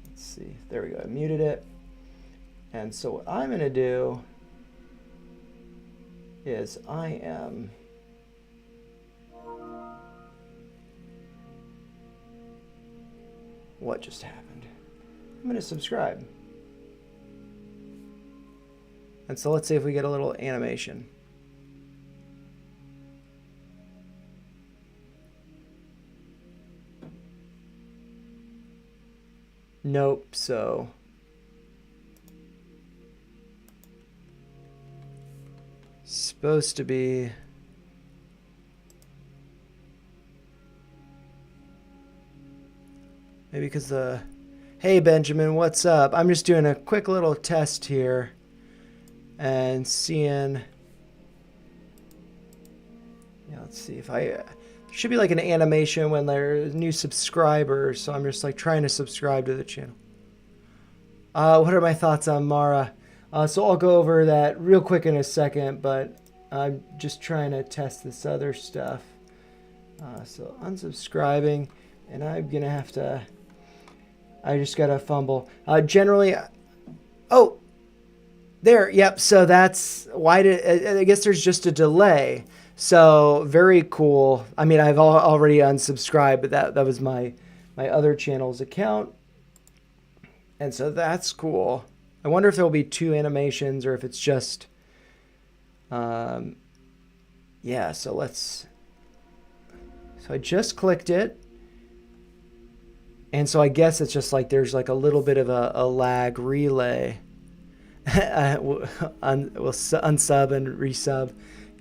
Let's see. There we go. I muted it. And so what I'm going to do is I am what just happened? I'm going to subscribe. And so let's see if we get a little animation. Nope, so supposed to be maybe because the hey Benjamin, what's up? I'm just doing a quick little test here and seeing, yeah, let's see if I should be like an animation when there's new subscribers, so I'm just like trying to subscribe to the channel. What are my thoughts on Mara? So I'll go over that real quick in a second, but I'm just trying to test this other stuff. So unsubscribing, and I'm gonna have to, I just gotta fumble. Generally, oh, there, yep, so that's, why did, I guess there's just a delay. So very cool. I mean, I've already unsubscribed, but that was my other channel's account. And so that's cool. I wonder if there'll be two animations or if it's just, yeah, so let's, so I just clicked it. And so I guess it's just like, there's like a little bit of a lag relay. We'll unsub and resub.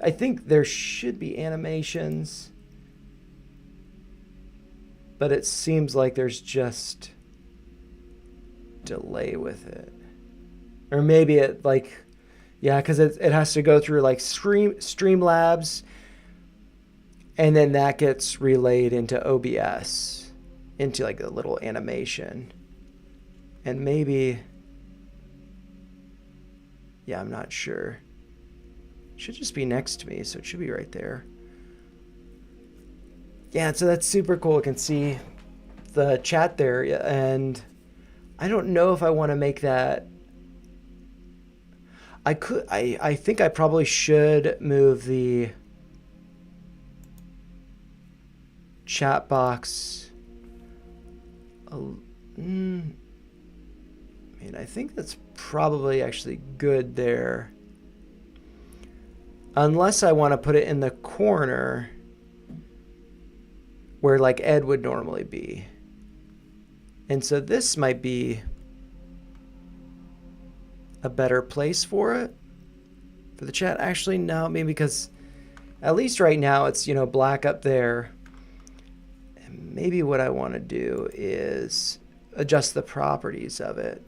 I think there should be animations, but it seems like there's just delay with it. Or maybe it like, yeah, because it has to go through like Streamlabs, and then that gets relayed into OBS, into like a little animation. And maybe, yeah, I'm not sure. It should just be next to me, so it should be right there. Yeah, so that's super cool. I can see the chat there, and I don't know if I want to make that. I think I probably should move the chat box. I mean, I think that's probably actually good there. Unless I want to put it in the corner where like Ed would normally be. And so this might be a better place for it, for the chat. Actually, no, maybe because at least right now it's, you know, black up there. And maybe what I want to do is adjust the properties of it.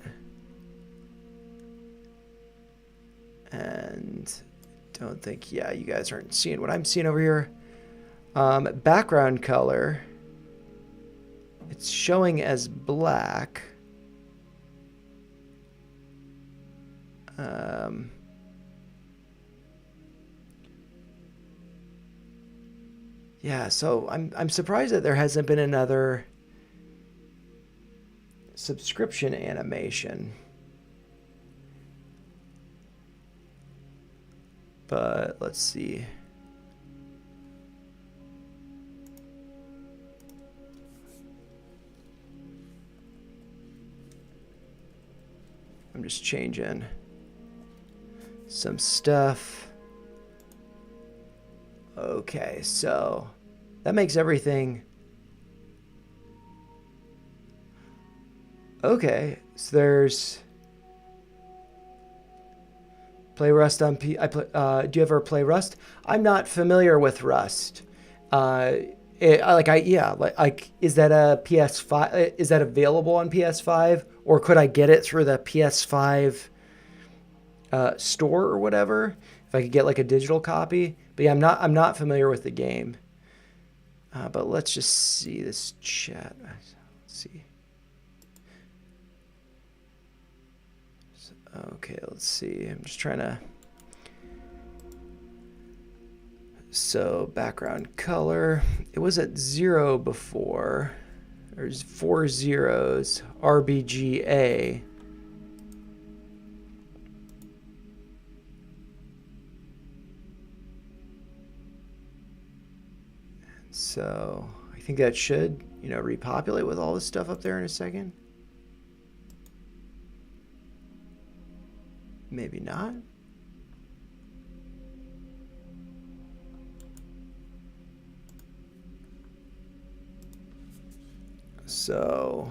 And don't think, yeah, you guys aren't seeing what I'm seeing over here. Background color, it's showing as black. Yeah, so I'm surprised that there hasn't been another subscription animation. But let's see. I'm just changing some stuff. Okay, so that makes everything. Okay, so there's play Rust on P. Do you ever play Rust? I'm not familiar with Rust. Is that a PS5? Is that available on PS5, or could I get it through the PS5 store or whatever? If I could get like a digital copy. But yeah, I'm not familiar with the game. But let's just see this chat. Let's see. Okay, let's see. I'm just trying to. So background color, it was at 0 before. There's 4 zeros, RBGA. So I think that should, repopulate with all this stuff up there in a second. Maybe not. So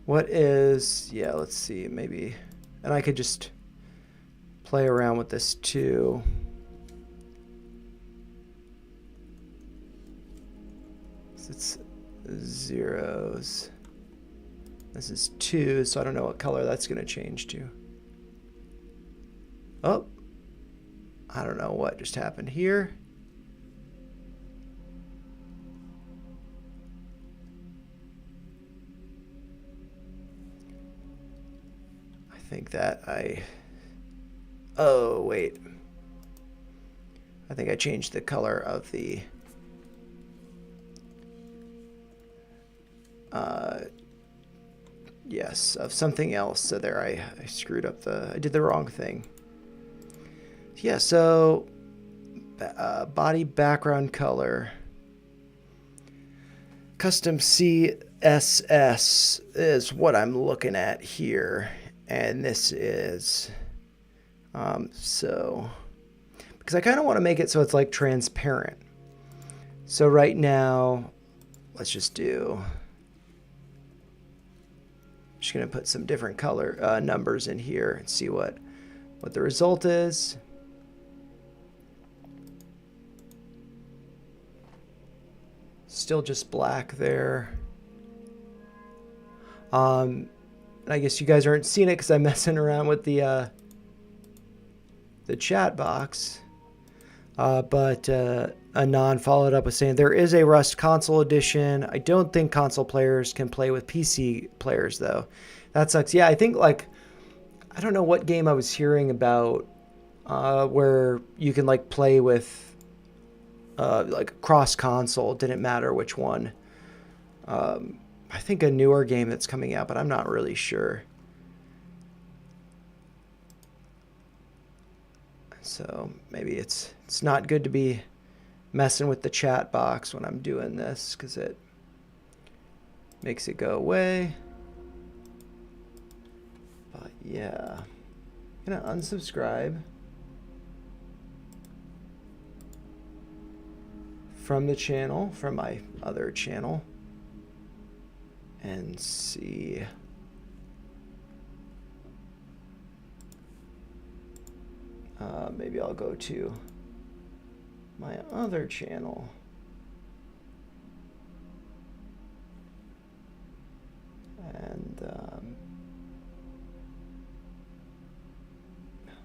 what is, yeah, let's see, maybe, and I could just play around with this too. It's zeros. This is 2, so I don't know what color that's going to change to. Oh, I don't know what just happened here. I think that oh, wait. I think I changed the color of the yes, of something else. So there, I screwed up I did the wrong thing. Yeah, so body background color. Custom CSS is what I'm looking at here. And this is, so, because I kind of want to make it so it's like transparent. So right now, let's just do, just going to put some different color numbers in here and see what the result is. Still just black there. And I guess you guys aren't seeing it because I'm messing around with the chat box. But Anon followed up with saying there is a Rust console edition. I don't think console players can play with PC players though. That sucks. Yeah, I think I don't know what game I was hearing about where you can play with cross console. Didn't matter which one. I think a newer game that's coming out, but I'm not really sure. So maybe it's not good to be messing with the chat box when I'm doing this because it makes it go away. But yeah, I'm gonna unsubscribe from the channel, from my other channel, and see. Maybe I'll go to my other channel. And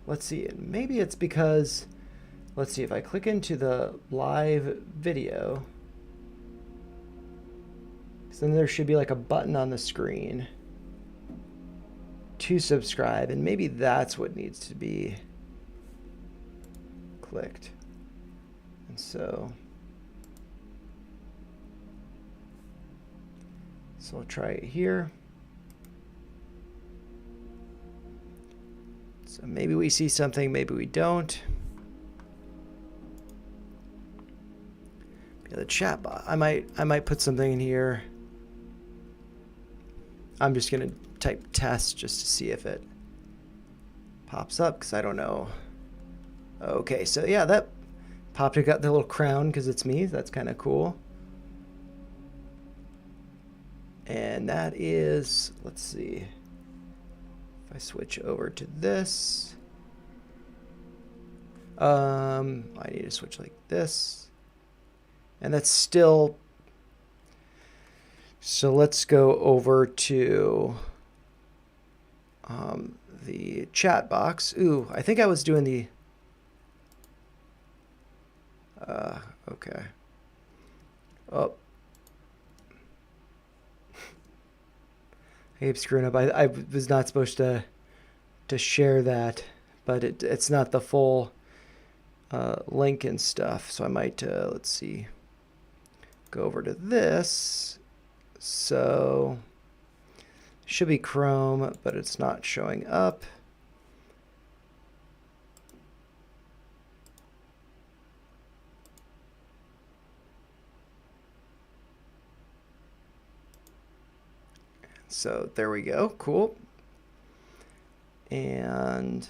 let's see, maybe it's because, let's see, if I click into the live video, then there should be a button on the screen to subscribe, and maybe that's what needs to be clicked. And so I'll try it here. So maybe we see something, maybe we don't. Yeah, the chat bot, I might put something in here. I'm just gonna type test just to see if it pops up because I don't know. Okay, so yeah, that popped. It got the little crown because it's me. That's kind of cool. And that is, let's see. If I switch over to this, I need to switch like this. And that's still, so let's go over to the chat box. Ooh, I think I was doing the Okay. Oh. I keep screwing up. I was not supposed to share that, but it's not the full link and stuff. So I might, let's see, go over to this. So should be Chrome, but it's not showing up. So there we go. Cool. And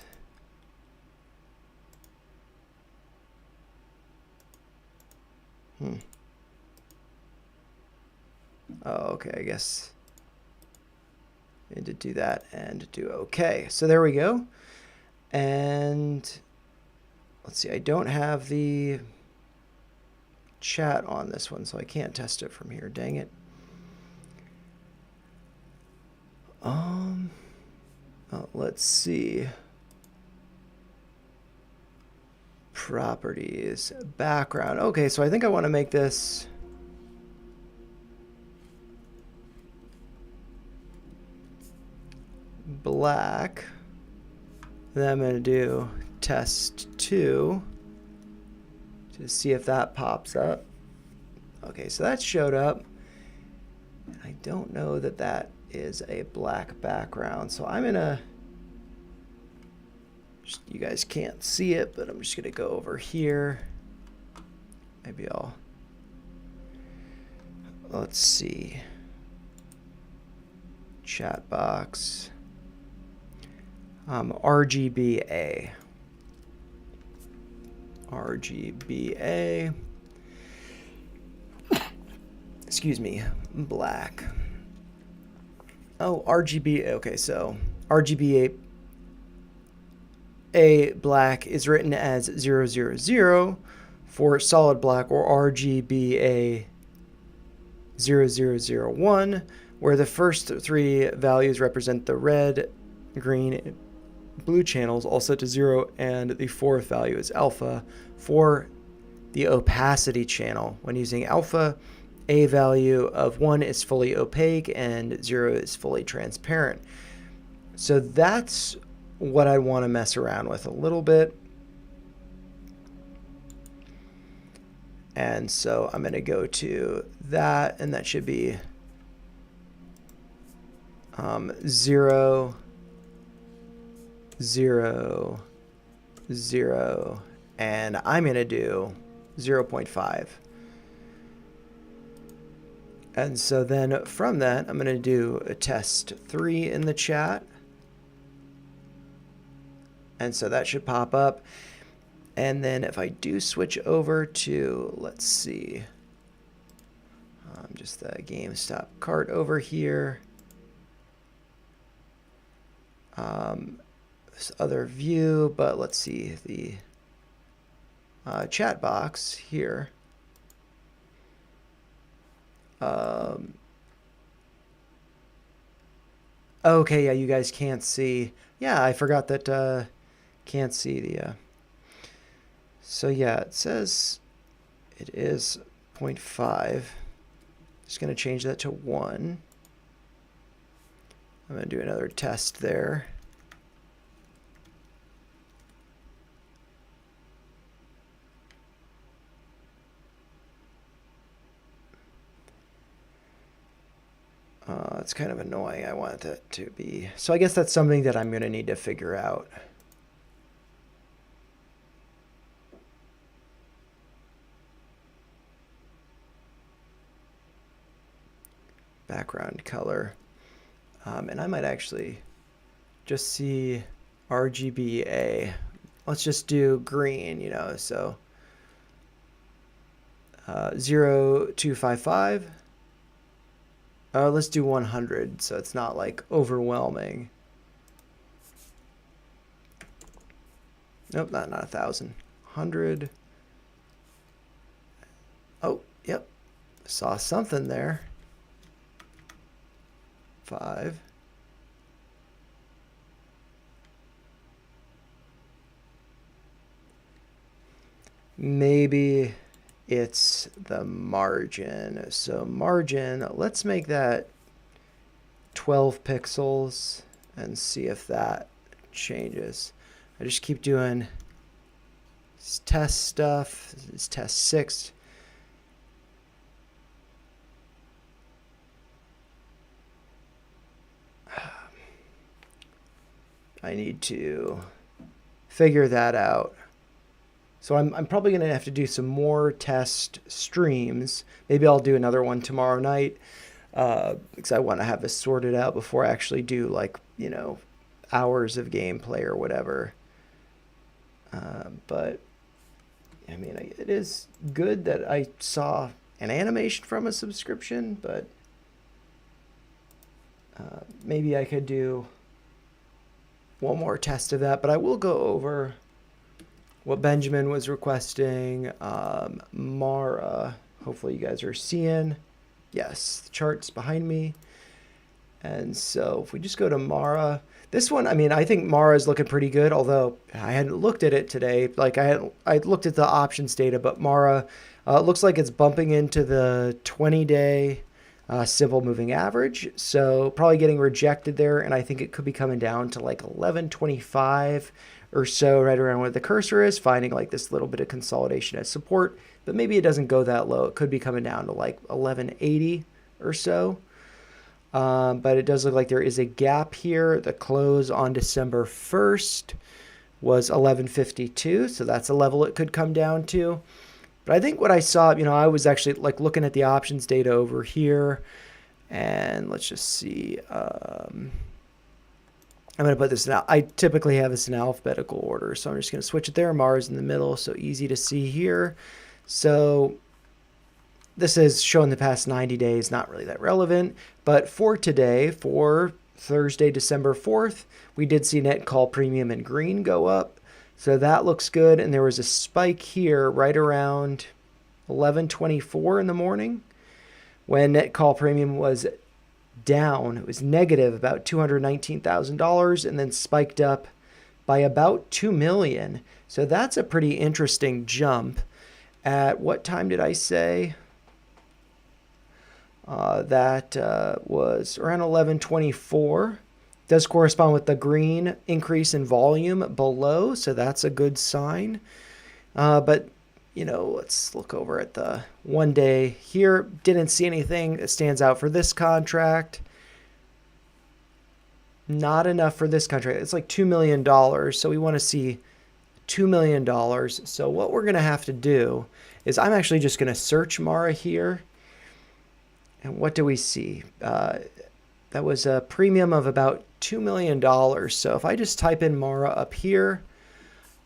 oh, okay, I guess I need to do that and do okay. So there we go. And let's see, I don't have the chat on this one, so I can't test it from here. Dang it. Let's see. Properties, background. Okay, so I think I want to make this black. Then I'm going to do test 2 to see if that pops up. Okay, so that showed up. I don't know that that is a black background, so I'm going to, you guys can't see it, but I'm just going to go over here. Maybe I'll, let's see, chat box. RGBA. RGBA. Excuse me, black. Oh, RGB. Okay, so RGBA black is written as 000 for solid black, or RGBA 0001, where the first 3 values represent the red, green, blue channels, all set to 0, and the 4th value is alpha for the opacity channel. When using alpha, a value of 1 is fully opaque and 0 is fully transparent. So that's what I want to mess around with a little bit. And so I'm going to go to that, and that should be 0, 0, 0, and I'm going to do 0.5. And so then from that, I'm going to do a test 3 in the chat. And so that should pop up. And then if I do switch over to, let's see, just the GameStop cart over here. This other view, but let's see the chat box here. Okay, yeah, you guys can't see. Yeah, I forgot that can't see the. So yeah, it says it is 0.5. Just going to change that to 1. I'm going to do another test there. It's kind of annoying. I want that to be. So I guess that's something that I'm going to need to figure out. Background color. And I might actually just see RGBA. Let's just do green, you know, so 0255. Let's do 100, so it's not like overwhelming. Nope, not 1,000. 100. Oh, yep. Saw something there. 5. Maybe it's the margin. So margin, let's make that 12 pixels and see if that changes. I just keep doing this test stuff. This is test 6. I need to figure that out. So I'm probably going to have to do some more test streams. Maybe I'll do another one tomorrow night because I want to have this sorted out before I actually do, like, you know, hours of gameplay or whatever. But I mean, it is good that I saw an animation from a subscription, but maybe I could do one more test of that. But I will go over what Benjamin was requesting. Mara, hopefully you guys are seeing. Yes, the chart's behind me. And so if we just go to Mara, this one, I mean, I think Mara is looking pretty good, although I hadn't looked at it today. Like I looked at the options data, but Mara looks like it's bumping into the 20-day simple moving average. So probably getting rejected there, and I think it could be coming down to like 1125 or so, right around where the cursor is, finding like this little bit of consolidation as support. But maybe it doesn't go that low. It could be coming down to like 1180 or so. But it does look like there is a gap here. The close on December 1st was 1152, so that's a level it could come down to. But I think what I saw, you know, I was actually like looking at the options data over here, and let's just see. I'm going to put this in. I typically have this in alphabetical order, so I'm just going to switch it there. Mars in the middle, so easy to see here. So this is showing the past 90 days, not really that relevant. But for today, for Thursday, December 4th, we did see net call premium in green go up. So that looks good. And there was a spike here right around 11:24 in the morning when net call premium was down. It was negative about $219,000 and then spiked up by about $2 million. So that's a pretty interesting jump. At what time did I say? That was around 11:24. Does correspond with the green increase in volume below, so that's a good sign. But, you know, let's look over at the 1 day here. Didn't see anything that stands out for this contract. Not enough for this contract. It's like $2 million, so we want to see $2 million. So what we're going to have to do is I'm actually just going to search Mara here. And what do we see? That was a premium of about $2 million. So if I just type in Mara up here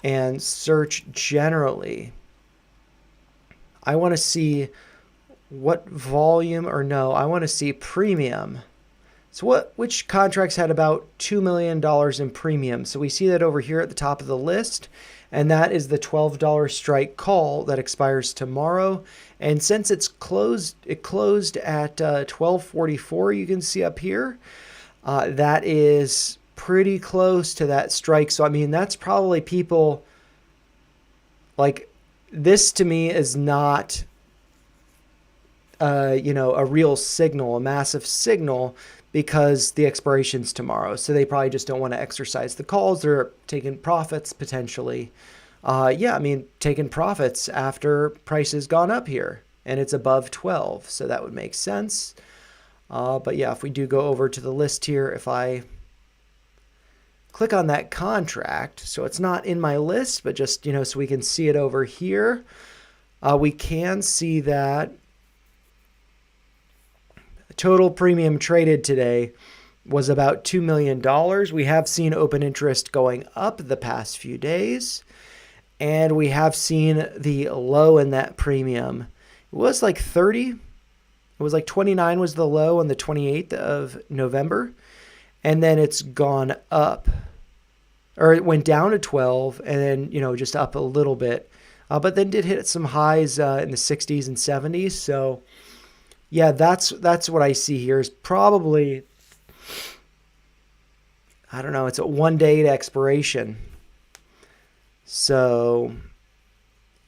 and search generally, I want to see what volume, or no, I want to see premium. So which contracts had about $2 million in premium? So we see that over here at the top of the list, and that is the $12 strike call that expires tomorrow. And since it closed at 1244, you can see up here, that is pretty close to that strike. So, I mean, that's probably people, like, this to me is not, you know, a real signal, a massive signal, because the expiration's tomorrow. So they probably just don't want to exercise the calls. They're taking profits potentially. Yeah, I mean, taking profits after price has gone up here and it's above 12. So that would make sense. But yeah, if we do go over to the list here, if I click on that contract, so it's not in my list, but just, you know, so we can see it over here, we can see that total premium traded today was about $2 million. We have seen open interest going up the past few days, and we have seen the low in that premium. It was like 30. It was like 29 was the low on the 28th of November, and then it's gone up, or it went down to 12, and then, you know, just up a little bit, but then did hit some highs in the 60s and 70s. So yeah, that's what I see here is probably, I don't know, it's a 1 day to expiration. So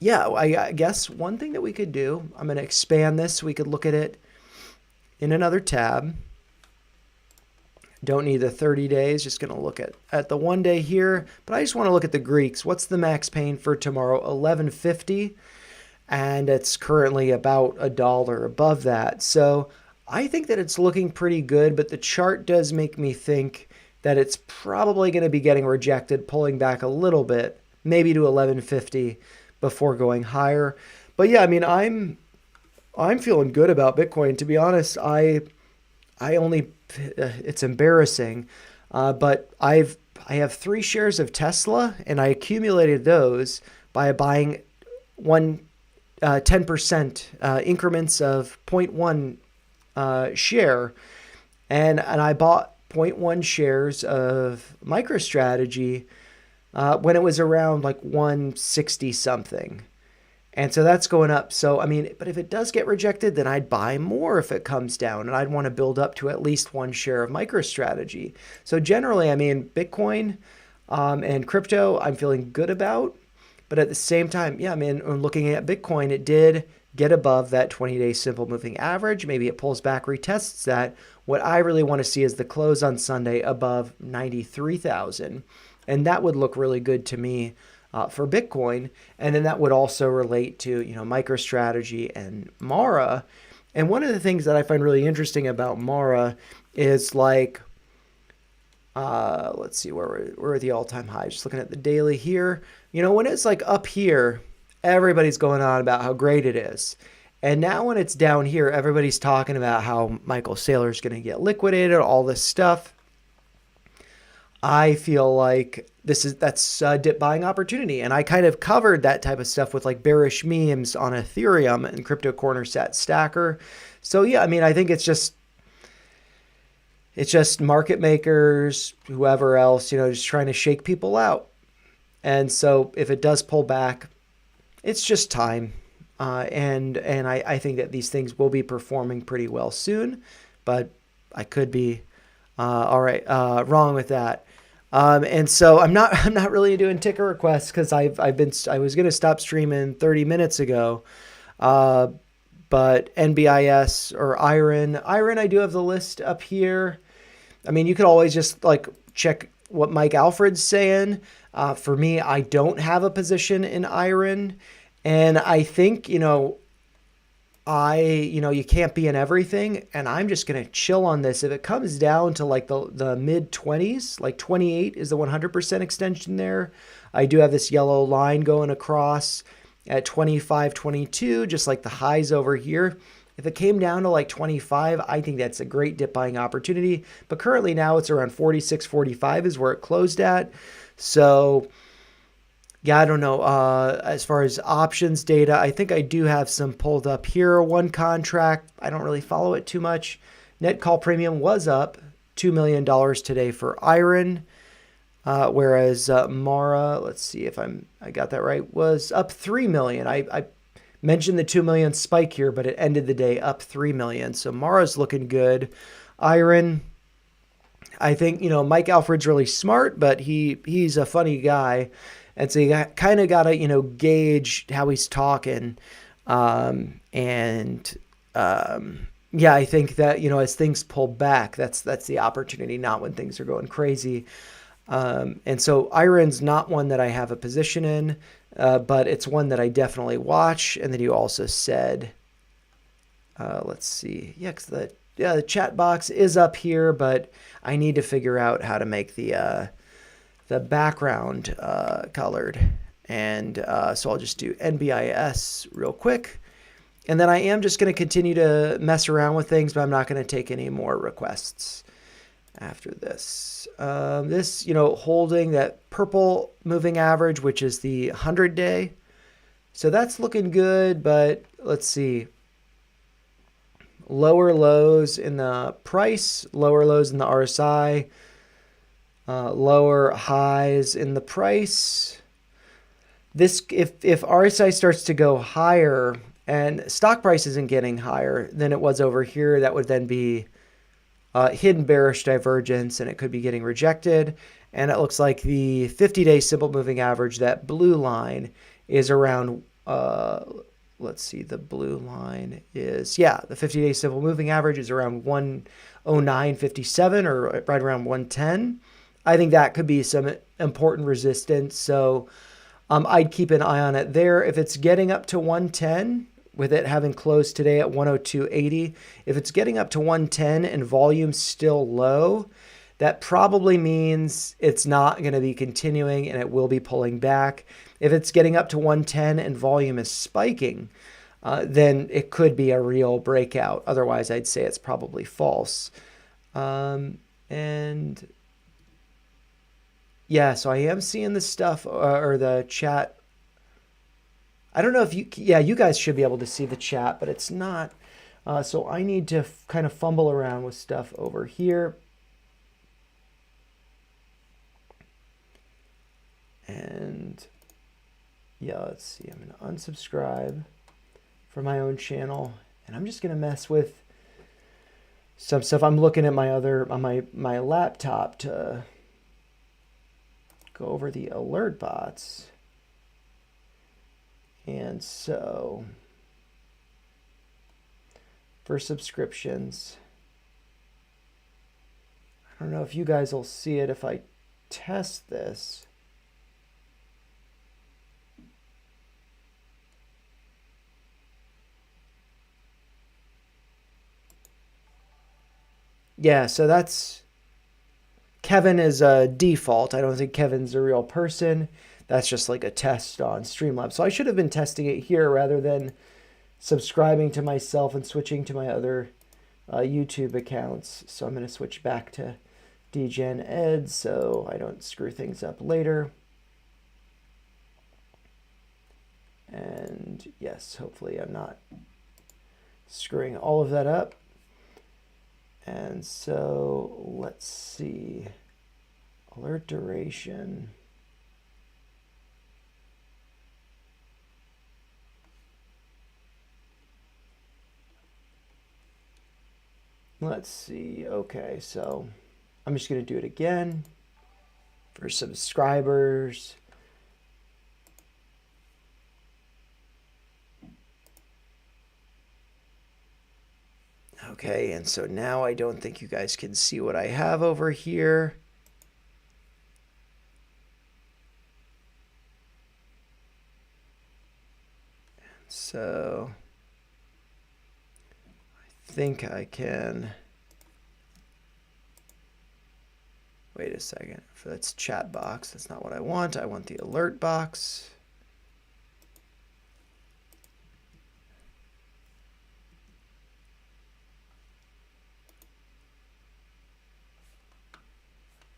yeah, I guess one thing that we could do, I'm going to expand this. We could look at it in another tab. Don't need the 30 days, just going to look at the 1 day here. But I just want to look at the Greeks. What's the max pain for tomorrow? 1150. And it's currently about $1 above that. So I think that it's looking pretty good, but the chart does make me think that it's probably going to be getting rejected, pulling back a little bit, maybe to 1150 before going higher. But yeah, I mean, I'm feeling good about Bitcoin. To be honest, I only it's embarrassing, but I have 3 shares of Tesla, and I accumulated those by buying 10% increments of zero point 0.1 share, and I bought 0.1 shares of MicroStrategy when it was around like 160 something. And so that's going up. So, I mean, but if it does get rejected, then I'd buy more if it comes down. And I'd want to build up to at least 1 share of MicroStrategy. So generally, I mean, Bitcoin and crypto, I'm feeling good about. But at the same time, yeah, I mean, when looking at Bitcoin, it did get above that 20-day simple moving average. Maybe it pulls back, retests that. What I really want to see is the close on Sunday above 93,000. And that would look really good to me. For Bitcoin, and then that would also relate to MicroStrategy and Mara. And one of the things that I find really interesting about Mara is like, let's see, where are the all-time highs? Just looking at the daily here, when it's like up here, everybody's going on about how great it is. And now when it's down here, everybody's talking about how Michael Saylor's going to get liquidated, all this stuff. I feel like that's a dip buying opportunity. And I kind of covered that type of stuff with like bearish memes on Ethereum and Crypto Corner Sat Stacker. So yeah, I mean, I think it's just market makers, whoever else, just trying to shake people out. And so if it does pull back, it's just time. And I think that these things will be performing pretty well soon, but I could be wrong with that. And so I'm not really doing ticker requests because I was going to stop streaming 30 minutes ago. But NBIS or Iron, I do have the list up here. I mean, you could always just like check what Mike Alfred's saying. For me, I don't have a position in Iron, and I think, you can't be in everything, and I'm just going to chill on this. If it comes down to like the mid 20s, like 28 is the 100% extension there. I do have this yellow line going across at 25, 22, just like the highs over here. If it came down to like 25, I think that's a great dip buying opportunity. But currently now it's around 46, 45 is where it closed at. So yeah, I don't know. As far as options data, I think I do have some pulled up here. One contract, I don't really follow it too much. Net call premium was up $2 million today for Iron. Whereas Mara, let's see if I got that right, was up 3 million. I mentioned the 2 million spike here, but it ended the day up 3 million. So Mara's looking good. Iron, I think, Mike Alfred's really smart, but he's a funny guy. And so you kind of got to, gauge how he's talking. Yeah, I think that, as things pull back, that's the opportunity, not when things are going crazy. And so Iron's not one that I have a position in, but it's one that I definitely watch. And then you also said, let's see. Yeah, because the chat box is up here, but I need to figure out how to make the background colored. And so I'll just do NBIS real quick. And then I am just going to continue to mess around with things, but I'm not going to take any more requests after this. Holding that purple moving average, which is the 100-day. So that's looking good, but let's see. Lower lows in the price, lower lows in the RSI, lower highs in the price. This, if RSI starts to go higher and stock price isn't getting higher than it was over here, that would then be hidden bearish divergence, and it could be getting rejected. And it looks like the 50-day simple moving average, that blue line, is around let's see, the blue line is, yeah, the 50-day simple moving average is around 109.57 or right around 110. I think that could be some important resistance. So I'd keep an eye on it there. If it's getting up to 110, with it having closed today at 102.80, if it's getting up to 110 and volume's still low, that probably means it's not going to be continuing and it will be pulling back. If it's getting up to 110 and volume is spiking, then it could be a real breakout. Otherwise, I'd say it's probably false. And yeah, so I am seeing the stuff or the chat. I don't know if you, yeah, you guys should be able to see the chat, but it's not. So I need to kind of fumble around with stuff over here. And yeah, let's see. I'm going to unsubscribe from my own channel, and I'm just going to mess with some stuff. I'm looking at my other on my laptop to go over the alert bots. And so for subscriptions, I don't know if you guys will see it if I test this. Yeah, so that's Kevin is a default. I don't think Kevin's a real person. That's just like a test on Streamlabs. So I should have been testing it here rather than subscribing to myself and switching to my other YouTube accounts. So I'm going to switch back to DGen Ed so I don't screw things up later. And yes, hopefully I'm not screwing all of that up. And so let's see, alert duration. Let's see, okay, so I'm just going to do it again for subscribers. Okay, and so now I don't think you guys can see what I have over here. So I think I can, wait a second, that's chat box, that's not what I want. I want the alert box.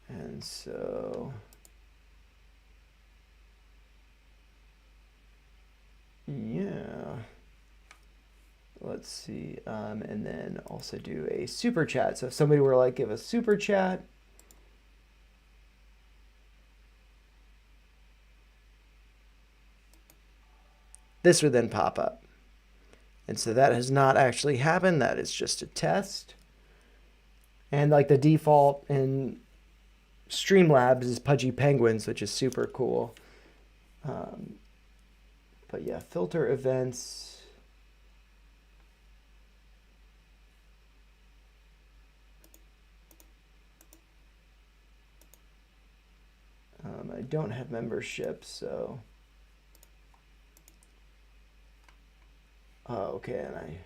And so, yeah, let's see, and then also do a super chat. So if somebody were like, give a super chat, this would then pop up. And so that has not actually happened. That is just a test. And like the default in Streamlabs is Pudgy Penguins, which is super cool. But yeah, filter events. I don't have membership, so. Oh, okay, and I.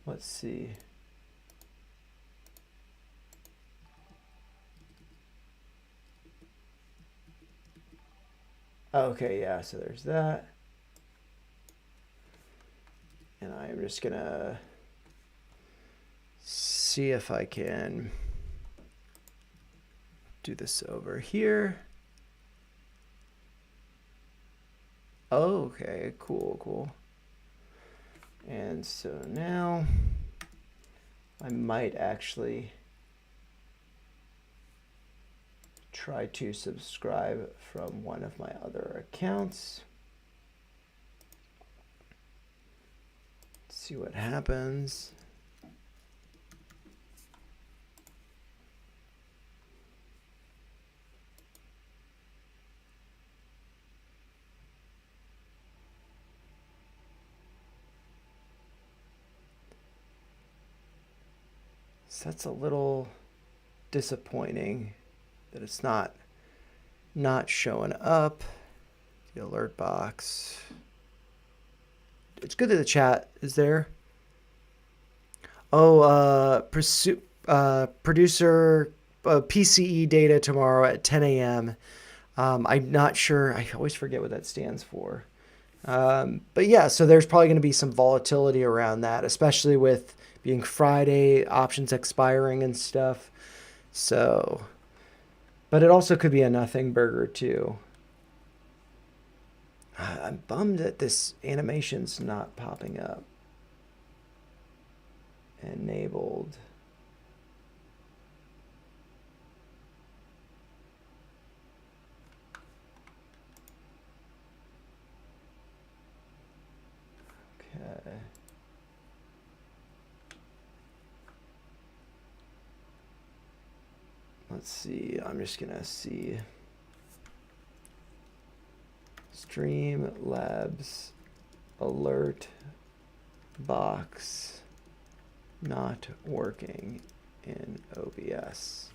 Let's see. Okay, yeah, so there's that. And I'm just gonna see if I can do this over here. Oh, okay, cool. And so now I might actually try to subscribe from one of my other accounts. Let's See what happens. So that's a little disappointing that it's not showing up. The alert box. It's good that the chat is there. Oh, producer PCE data tomorrow at 10 a.m. I'm not sure. I always forget what that stands for. But yeah, so there's probably going to be some volatility around that, especially with being Friday, options expiring and stuff. So, but it also could be a nothing burger too. I'm bummed that this animation's not popping up. Enabled. Okay. Let's see. I'm just gonna see. Streamlabs alert box not working in OBS.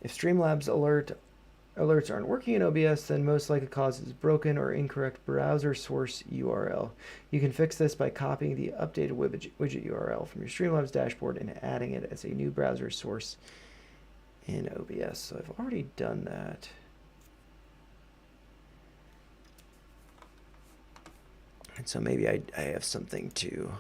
If Streamlabs alerts aren't working in OBS, then most likely cause is broken or incorrect browser source URL. You can fix this by copying the updated widget URL from your Streamlabs dashboard and adding it as a new browser source in OBS. So I've already done that. And so maybe I have something to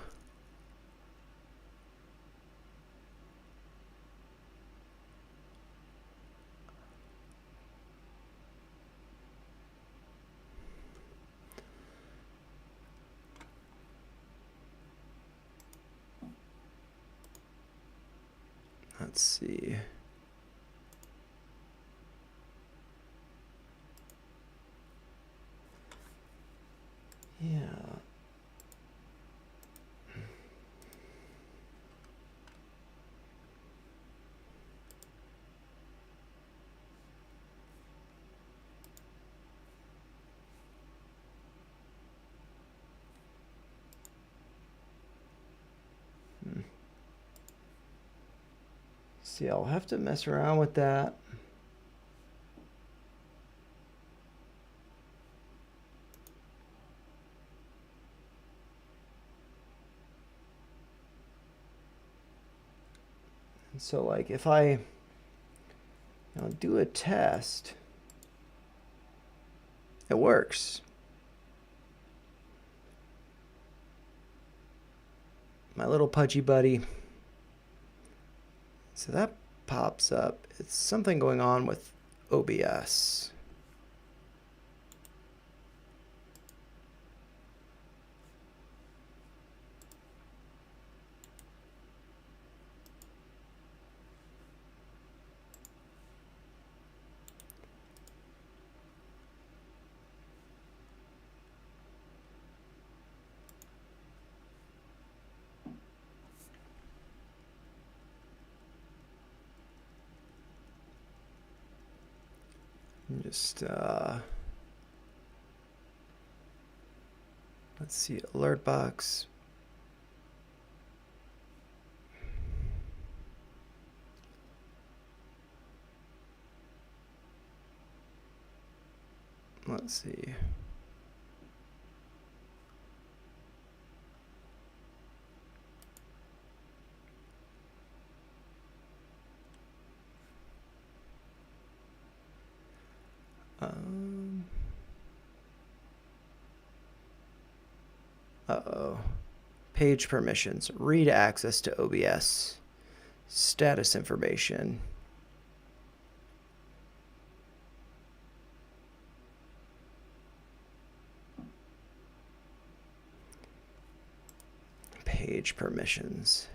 let's see. Yeah. See, I'll have to mess around with that. And so like if I do a test, it works. My little pudgy buddy. So that pops up. It's something going on with OBS. Just let's see, alert box. Let's see. Uh-oh. Page permissions. Read access to OBS. Status information. Page permissions.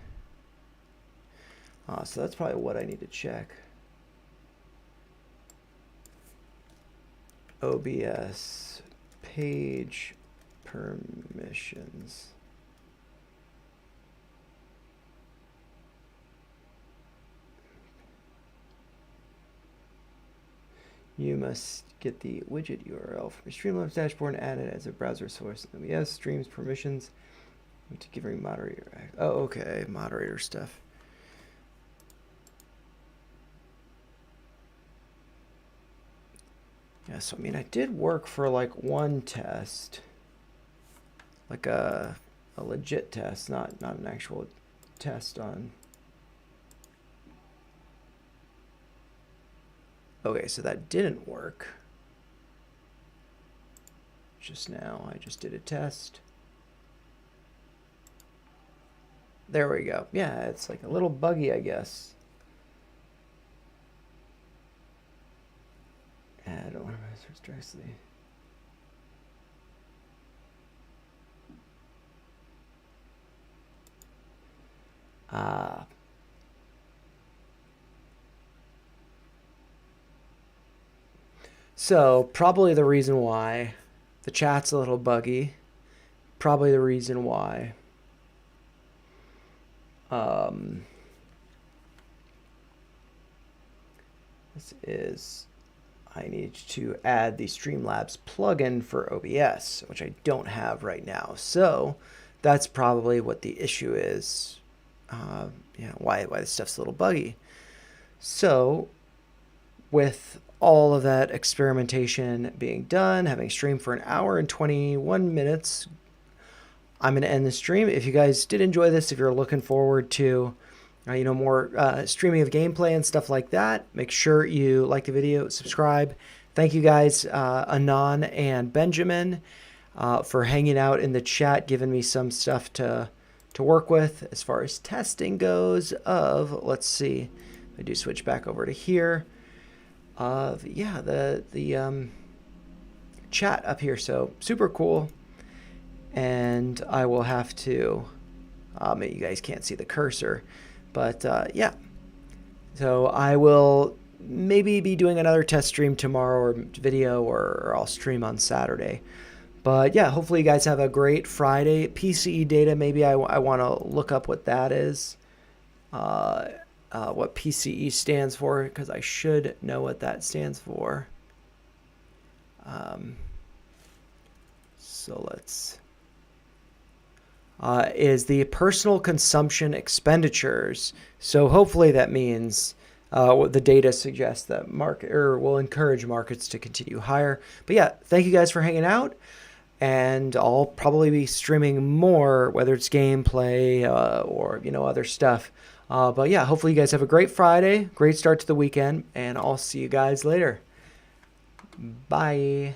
So that's probably what I need to check. OBS page permissions. You must get the widget URL from your Streamlabs dashboard and add it as a browser source. OBS streams permissions to giving moderator. Oh, okay, moderator stuff. Yeah, so I mean, I did work for like one test, like a legit test, not an actual test on. Okay, so that didn't work. Just now, I just did a test. There we go. Yeah, it's like a little buggy, I guess. Add organizers directly. So probably the reason why the chat's a little buggy, probably the reason why this is, I need to add the Streamlabs plugin for OBS, which I don't have right now. So that's probably what the issue is. Why this stuff's a little buggy. So with all of that experimentation being done, having streamed for 1 hour and 21 minutes, I'm going to end the stream. If you guys did enjoy this, if you're looking forward to more streaming of gameplay and stuff like that, make sure you like the video, subscribe. Thank you guys, Anon and Benjamin, for hanging out in the chat, giving me some stuff to work with as far as testing goes. Let's see, I do switch back over to here. The chat up here, so super cool. And I will have to, maybe you guys can't see the cursor, but yeah. So I will maybe be doing another test stream tomorrow, or video, or I'll stream on Saturday. But yeah, hopefully you guys have a great Friday. PCE data, maybe I want to look up what that is, what PCE stands for, because I should know what that stands for. So let's... is the personal consumption expenditures. So hopefully that means what the data suggests that will encourage markets to continue higher. But yeah, thank you guys for hanging out, and I'll probably be streaming more, whether it's gameplay or other stuff. But yeah, hopefully you guys have a great Friday, great start to the weekend, and I'll see you guys later. Bye.